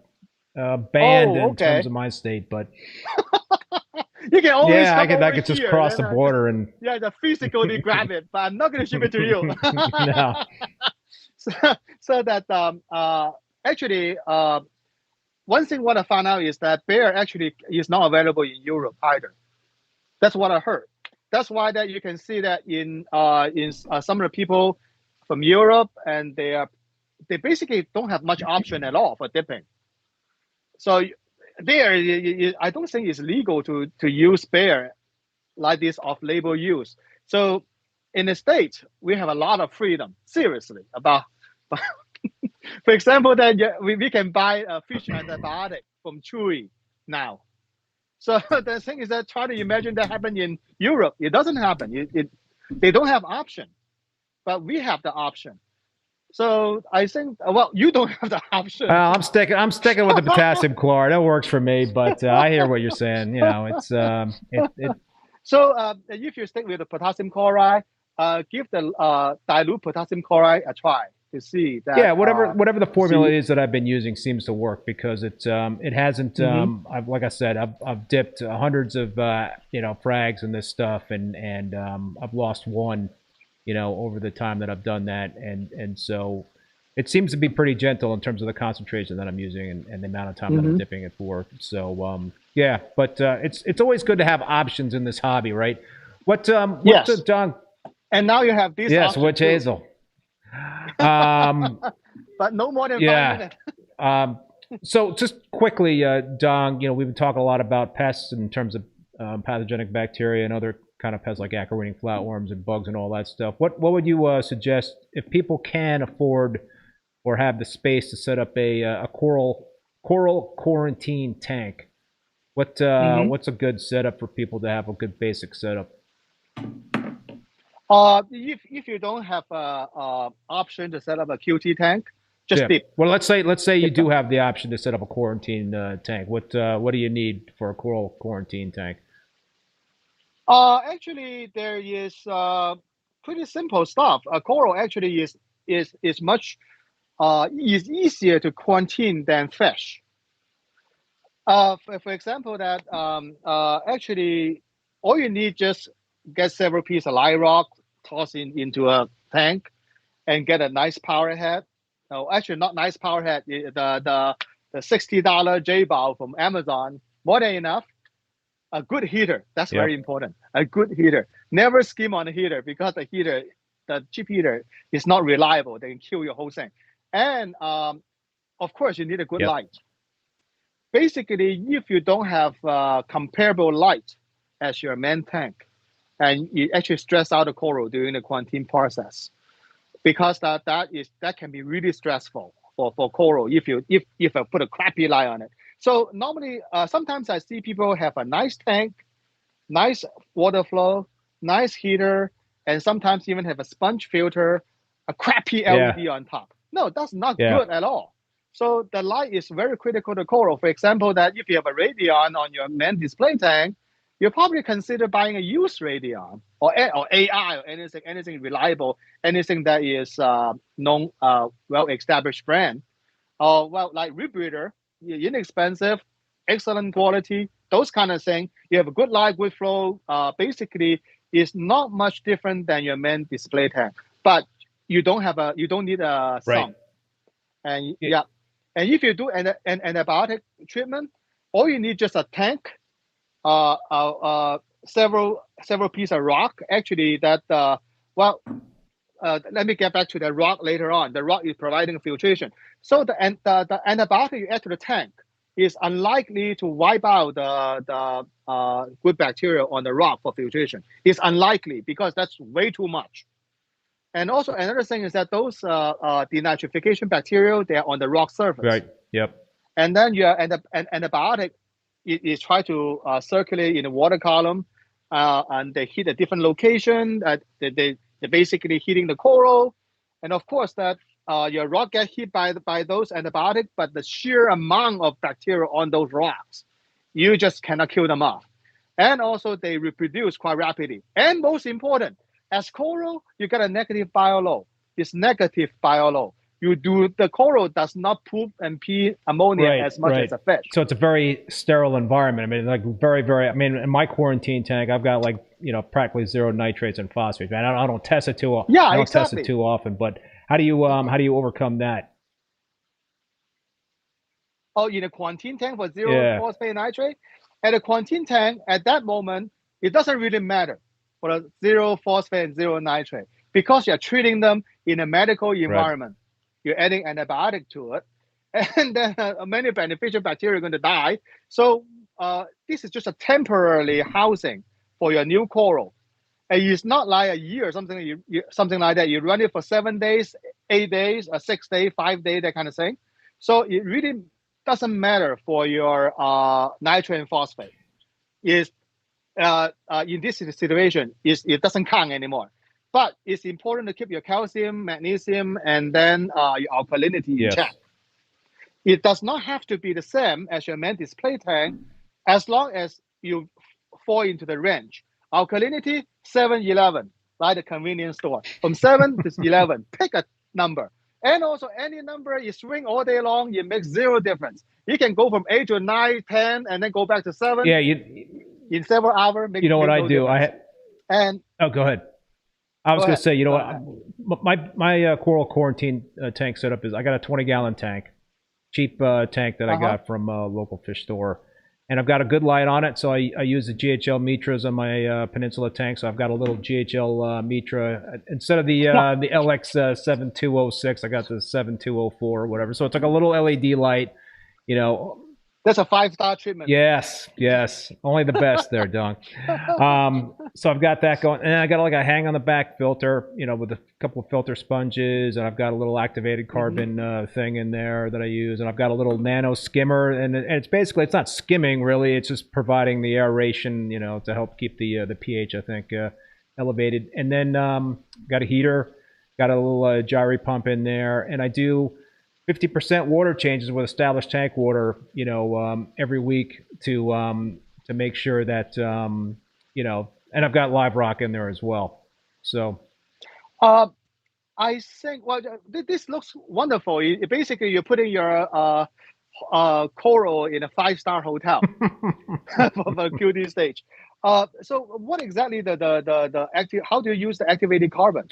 B: in terms of my state. But
C: you can always
B: I could just cross the border and
C: physically grab it, but I'm not going to ship it to you.
B: No.
C: So that actually one thing what I found out is that bear actually is not available in Europe either. That's what I heard. That's why that you can see that in some of the people from Europe, and they basically don't have much option at all for dipping. So there, I don't think it's legal to use bear like this off-label use. So in the States, we have a lot of freedom, seriously, about. For example, that we can buy a fish antibiotic from Chewy now. So the thing is that try to imagine that happen in Europe. It doesn't happen. They don't have option, but we have the option. So I think, well, you don't have the option.
B: I'm sticking with the potassium chloride. That works for me. But I hear what you're saying. You know, it's
C: So if you stick with the potassium chloride, give the dilute potassium chloride a try to see that.
B: Whatever the formula is that I've been using seems to work because it hasn't. Like I said, I've dipped hundreds of frags in this stuff, and I've lost one, over the time that I've done that, and so it seems to be pretty gentle in terms of the concentration that I'm using and the amount of time that I'm dipping it for. So but it's always good to have options in this hobby, right? What's Dong?
C: And now you have this.
B: Yes, witch hazel.
C: But no more than 5 minutes.
B: So just quickly, Dong, we've been talking a lot about pests in terms of pathogenic bacteria and other kind of pests like acro-eating flatworms and bugs and all that stuff. What would you suggest if people can afford or have the space to set up a coral quarantine tank? What's a good setup for people to have a good basic setup?
C: If you don't have a option to set up a QT tank, just dip.
B: Well, let's say you do have the option to set up a quarantine tank. What do you need for a coral quarantine tank?
C: Actually, there is pretty simple stuff. A coral actually is much is easier to quarantine than fish. For example, that actually all you need just get several pieces of light rock, toss into a tank, and get a nice power head. No, actually not nice power head. The $60 J-Bow from Amazon, more than enough. a good heater. That's
B: Yep.
C: very important. A good heater. Never skim on the heater, because the heater, the cheap heater, is not reliable. They can kill your whole thing. And of course, you need a good
B: Yep.
C: light. Basically, if you don't have comparable light as your main tank, and you actually stress out the coral during the quarantine process, because that can be really stressful for coral if you put a crappy light on it. So normally, sometimes I see people have a nice tank, nice water flow, nice heater, and sometimes even have a sponge filter, a crappy LED on top. No, that's not good at all. So the light is very critical to coral. For example, that if you have a Radion on your main display tank, you'll probably consider buying a used Radion or AI or anything reliable, anything that is known, well-established brand. Well, like Rebreather, inexpensive, excellent quality, those kind of things. You have a good light, good flow. Basically, it's not much different than your main display tank, but you don't need a sump. And and if you do an antibiotic treatment, all you need just a tank, several pieces of rock. Actually, that let me get back to the rock later on. The rock is providing filtration. So the antibiotic you add to the tank is unlikely to wipe out the good bacteria on the rock for filtration. It's unlikely, because that's way too much. And also another thing is that those denitrification bacteria, they are on the rock surface.
B: Right. Yep.
C: And then your antibiotic is try to circulate in the water column, and they hit a different location. They basically hitting the coral, and of course that your rock get hit by those antibiotics, but the sheer amount of bacteria on those rocks, you just cannot kill them off. And also they reproduce quite rapidly. And most important, as coral, you get a negative bioload. It's negative bioload. The coral does not poop and pee ammonia as much as a fish.
B: So it's a very sterile environment. I mean, like very, very, I mean, in my quarantine tank, I've got like, practically zero nitrates and phosphates. Man, I don't test it too often. I don't test it too often, but how do you overcome that?
C: Oh, in a quarantine tank for zero phosphate nitrate? At a quarantine tank, at that moment, it doesn't really matter for a zero phosphate and zero nitrate, because you're treating them in a medical environment. You're adding antibiotic to it, and then many beneficial bacteria are going to die. So this is just a temporary housing for your new coral. And it's not like a year or something like that. You run it for 7 days, 8 days, 6 days, 5 days, that kind of thing. So it really doesn't matter for your nitrate and phosphate. In this situation, it doesn't count anymore. But it's important to keep your calcium, magnesium, and then your alkalinity in check. It does not have to be the same as your main display tank, as long as you fall into the range. Alkalinity, 7-11, like the convenience store. From 7 to 11, pick a number. And also, any number you swing all day long, it makes zero difference. You can go from 8 to 9, 10, and then go back to 7.
B: Yeah,
C: in several hours.
B: You know what I do? Go ahead. I was going to say, you know what? My coral quarantine tank setup is, I got a 20-gallon tank, cheap tank that I got from a local fish store, and I've got a good light on it. So I use the GHL Mitras on my Peninsula tank. So I've got a little GHL Mitra instead of the LX 7206. I got the 7204 or whatever. So it's like a little LED light,
C: That's a 5-star treatment.
B: Yes. Only the best there, Dong. So I've got that going. And I got like a hang on the back filter, with a couple of filter sponges. And I've got a little activated carbon thing in there that I use. And I've got a little nano skimmer. And it's basically, it's not skimming really. It's just providing the aeration, to help keep the pH, I think, elevated. And then got a heater, got a little gyri pump in there. And I do 50% water changes with established tank water, every week to make sure that, and I've got live rock in there as well. So,
C: I think, this looks wonderful. Basically, you're putting your coral in a 5-star hotel for the QD stage. So, what exactly how do you use the activated carbon?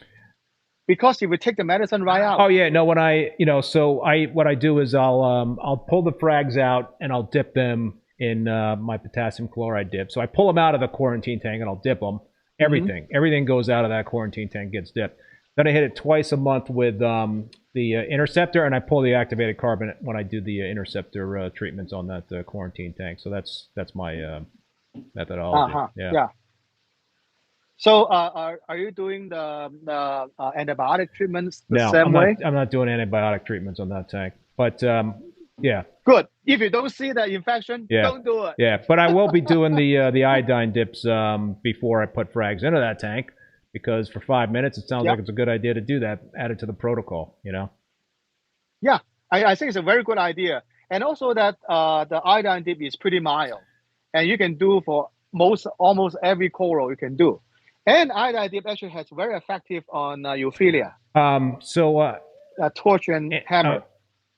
C: Because you would take the medicine right out.
B: Oh yeah, no. When what I do is I'll pull the frags out and I'll dip them in my potassium chloride dip. So I pull them out of the quarantine tank and I'll dip them. Everything goes out of that quarantine tank, gets dipped. Then I hit it twice a month with the interceptor, and I pull the activated carbon when I do the interceptor treatments on that quarantine tank. So that's my methodology.
C: Yeah. So are you doing the antibiotic treatments the same way?
B: I'm not doing antibiotic treatments on that tank. But yeah.
C: Good. If you don't see the infection, don't do it.
B: Yeah, but I will be doing the iodine dips before I put frags into that tank, because for 5 minutes it sounds like it's a good idea to do that. Add it to the protocol, you know.
C: Yeah, I think it's a very good idea, and also that the iodine dip is pretty mild, and you can do for almost every coral you can do. And iodine dip actually has very effective on Euphyllia. Torch and hammer.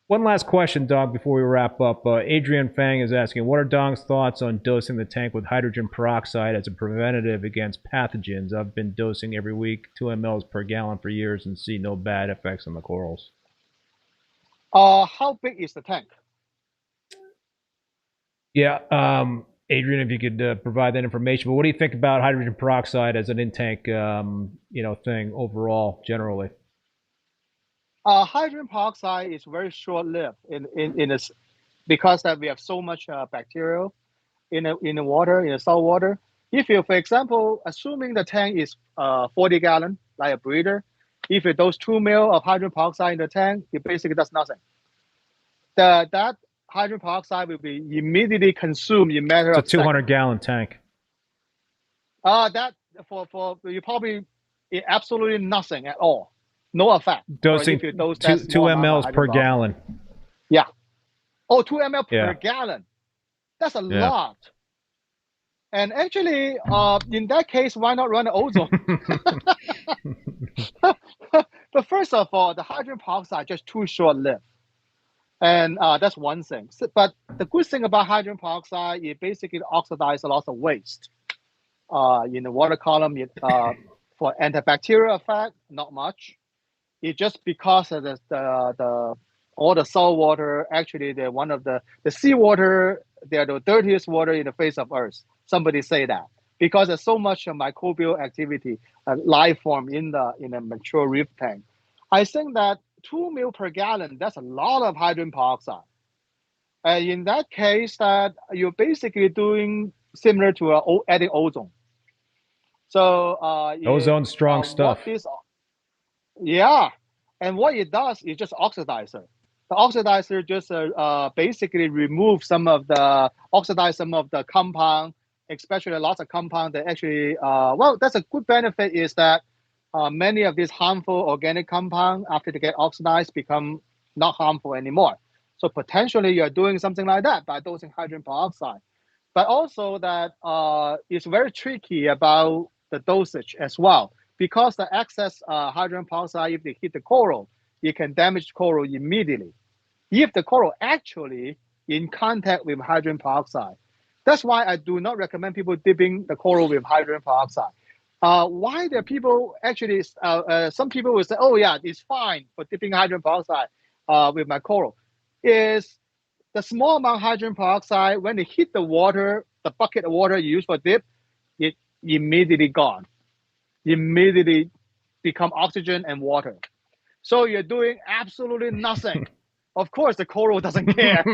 B: One last question, Dong, before we wrap up. Adrian Fang is asking, what are Dong's thoughts on dosing the tank with hydrogen peroxide as a preventative against pathogens? I've been dosing every week, 2 mLs per gallon for years, and see no bad effects on the corals.
C: How big is the tank?
B: Yeah, Adrian, if you could provide that information. But what do you think about hydrogen peroxide as an in-tank, thing overall, generally?
C: Hydrogen peroxide is very short-lived because that we have so much bacterial in the water, in the salt water. If you, for example, assuming the tank is 40 gallon, like a breeder, if you dose 2 ml of hydrogen peroxide in the tank, it basically does nothing. That hydrogen peroxide will be immediately consumed in matter of seconds.
B: It's a 200-gallon tank.
C: That for you probably absolutely nothing at all. No effect.
B: Dosing 2 mLs per gallon.
C: Yeah. Oh, 2 ml per gallon. That's a lot. And actually, in that case, why not run ozone? But first of all, the hydrogen peroxide is just too short-lived. And that's one thing. But the good thing about hydrogen peroxide, it basically oxidizes a lot of waste. In the water column, for antibacterial effect, not much. It's just because of all the salt water. Actually, they're one of the seawater. They're the dirtiest water in the face of Earth. Somebody say that because there's so much microbial activity, life form in a mature reef tank. I think that 2 ml per gallon, that's a lot of hydrogen peroxide. And in that case, that you're basically doing similar to adding ozone. So
B: ozone, strong stuff.
C: Yeah, and what it does is just oxidizer. The oxidizer just basically removes oxidize some of the compound, especially lots of compound that actually, that's a good benefit is that many of these harmful organic compounds, after they get oxidized, become not harmful anymore. So potentially you're doing something like that by dosing hydrogen peroxide. But also that it's very tricky about the dosage as well. Because the excess hydrogen peroxide, if they hit the coral, it can damage the coral immediately. If the coral actually in contact with hydrogen peroxide. That's why I do not recommend people dipping the coral with hydrogen peroxide. Why there are people actually, some people will say, oh yeah, it's fine for dipping hydrogen peroxide with my coral. Is the small amount of hydrogen peroxide, when they hit the water, the bucket of water you use for dip, it immediately gone. Immediately become oxygen and water. So you're doing absolutely nothing. Of course, the coral doesn't care.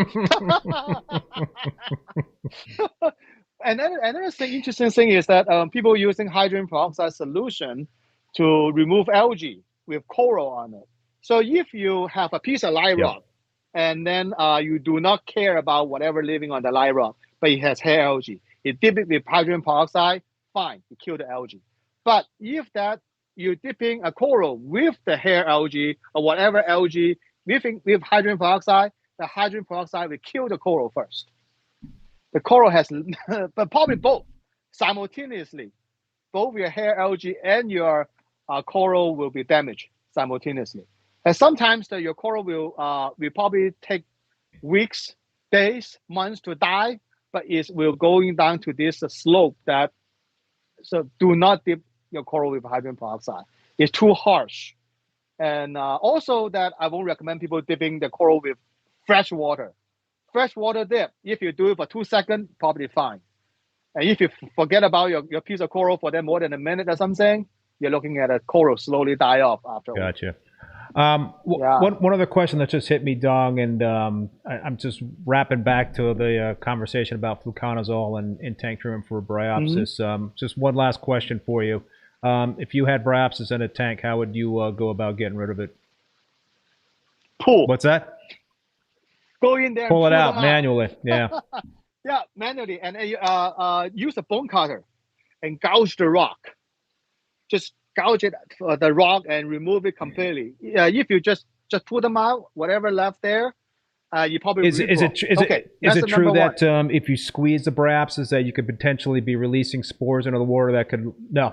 C: And then another interesting thing is that people using hydrogen peroxide solution to remove algae with coral on it. So if you have a piece of live rock, and then you do not care about whatever living on the live rock, but it has hair algae, you dip it with hydrogen peroxide, fine, you kill the algae. But if that you're dipping a coral with the hair algae or whatever algae with hydrogen peroxide, the hydrogen peroxide will kill the coral first. The coral has, but probably both simultaneously. Both your hair algae and your coral will be damaged simultaneously. And sometimes your coral will probably take weeks, days, months to die, but it will going down to this slope that, so do not dip your coral with hydrogen peroxide. It's too harsh. And also that I won't recommend people dipping the coral with fresh water. freshwater dip, if you do it for 2 seconds, probably fine. And if you forget about your piece of coral for more than a minute or something, you're looking at a coral slowly die off after.
B: Gotcha.
C: Yeah.
B: One other question that just hit me, Dong, and I'm just wrapping back to the conversation about fluconazole and in-tank treatment for bryopsis. Just one last question for you. If you had bryopsis in a tank, how would you go about getting rid of it?
C: Pull.
B: What's that?
C: Go in there.
B: Pull it out manually. Yeah.
C: Yeah, manually, and use a bone cutter and gouge the rock. Just gouge it the rock and remove it completely. If you just pull them out, whatever left there, you probably
B: is it true that if you squeeze the bryopsis that you could potentially be releasing spores into the water that could
C: No.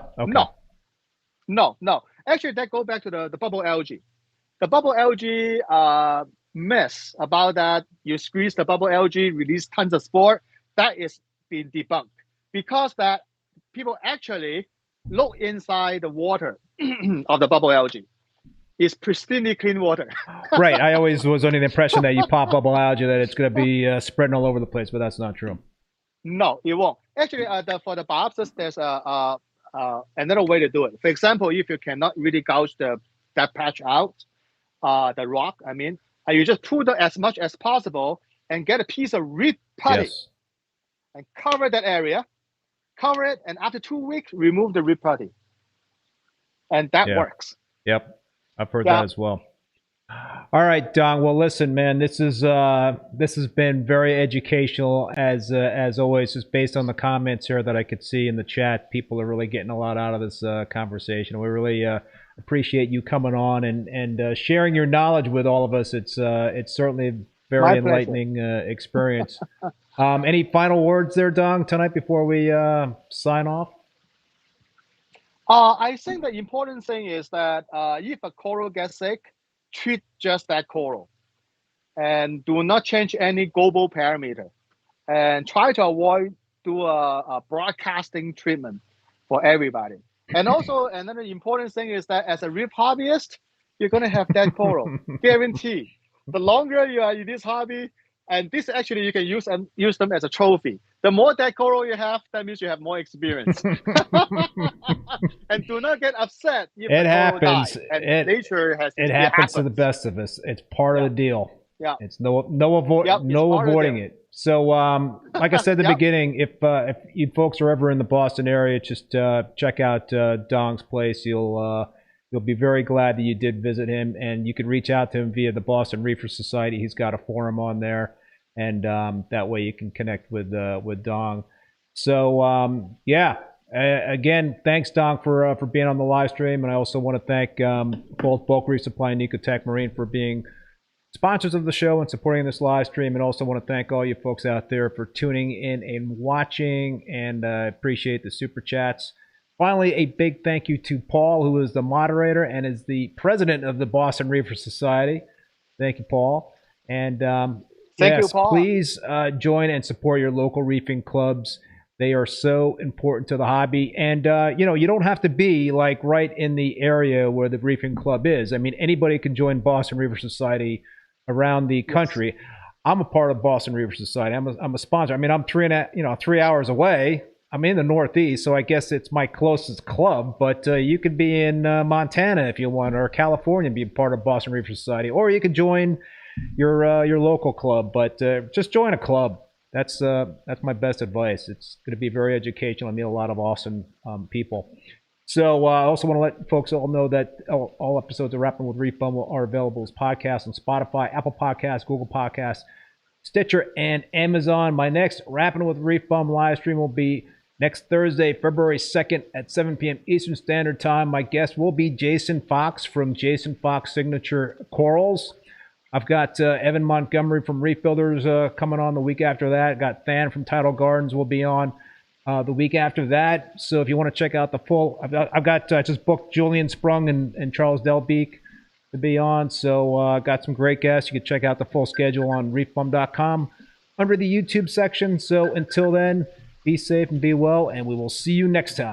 C: Actually, that goes back to the bubble algae. The bubble algae myth about that you squeeze the bubble algae, release tons of spore, that is being debunked because that people actually look inside the water of the bubble algae. It's pristinely clean water.
B: Right. I always was under the impression that you pop bubble algae that it's going to be spreading all over the place, but that's not true.
C: No, it won't. Actually, for the biopsis, there's another way to do it. For example, if you cannot really gouge that patch out, the rock, you just pull it as much as possible and get a piece of reef putty and cover that area. Cover it, and after 2 weeks, remove the reef putty. And that works.
B: Yep. I've heard that as well. All right, Dong. Well, listen, man, this has been very educational as always. Just based on the comments here that I could see in the chat, people are really getting a lot out of this conversation. We really appreciate you coming on and sharing your knowledge with all of us. It's certainly a very enlightening experience. Any final words there, Dong, tonight before we sign off?
C: I think the important thing is that if a coral gets sick, treat just that coral and do not change any global parameter, and try to avoid do a broadcasting treatment for everybody. And also another important thing is that as a reef hobbyist, you're going to have dead coral, guarantee. The longer you are in this hobby, and this actually you can use them as a trophy. The more dead coral you have, that means you have more experience. And do not get upset if
B: it happens.
C: Nature has
B: it happens to the best of us. It's part of the deal.
C: Yeah,
B: it's no avoiding it. So, like I said at the beginning, if you folks are ever in the Boston area, just check out Dong's place. You'll be very glad that you did visit him, and you can reach out to him via the Boston Reefers Society. He's got a forum on there, and that way you can connect with Dong. So, again, thanks, Dong, for being on the live stream, and I also want to thank both Bulk Reef Supply and Ecotech Marine for being sponsors of the show and supporting this live stream, and also want to thank all you folks out there for tuning in and watching, and appreciate the super chats. Finally, a big thank you to Paul, who is the moderator and is the president of the Boston Reefers Society. Thank you, Paul. And
C: thank you, Paul.
B: Please join and support your local reefing clubs. They are so important to the hobby. And, you don't have to be like right in the area where the reefing club is. Anybody can join Boston Reefers Society around the country. Yes. I'm a part of Boston Reefers Society. I'm a sponsor. I'm 3 hours away. I'm in the Northeast, so I guess it's my closest club. But you could be in Montana if you want, or California, and be part of Boston Reefers Society, or you could join your local club. But just join a club. That's my best advice. It's going to be very educational. I meet a lot of awesome people. So I also want to let folks all know that all episodes of Rappin With ReefBum are available as podcasts on Spotify, Apple Podcasts, Google Podcasts, Stitcher, and Amazon. My next Rappin With ReefBum live stream will be next Thursday, February 2nd at 7 p.m. Eastern Standard Time. My guest will be Jason Fox from Jason Fox Signature Corals. I've got Evan Montgomery from Reef Builders coming on the week after that. Got Than from Tidal Gardens will be on the week after that. So if you want to check out the full, I've got just booked Julian Sprung and Charles Delbeek to be on. So I've got some great guests. You can check out the full schedule on reefbum.com under the YouTube section. So until then, be safe and be well, and we will see you next time.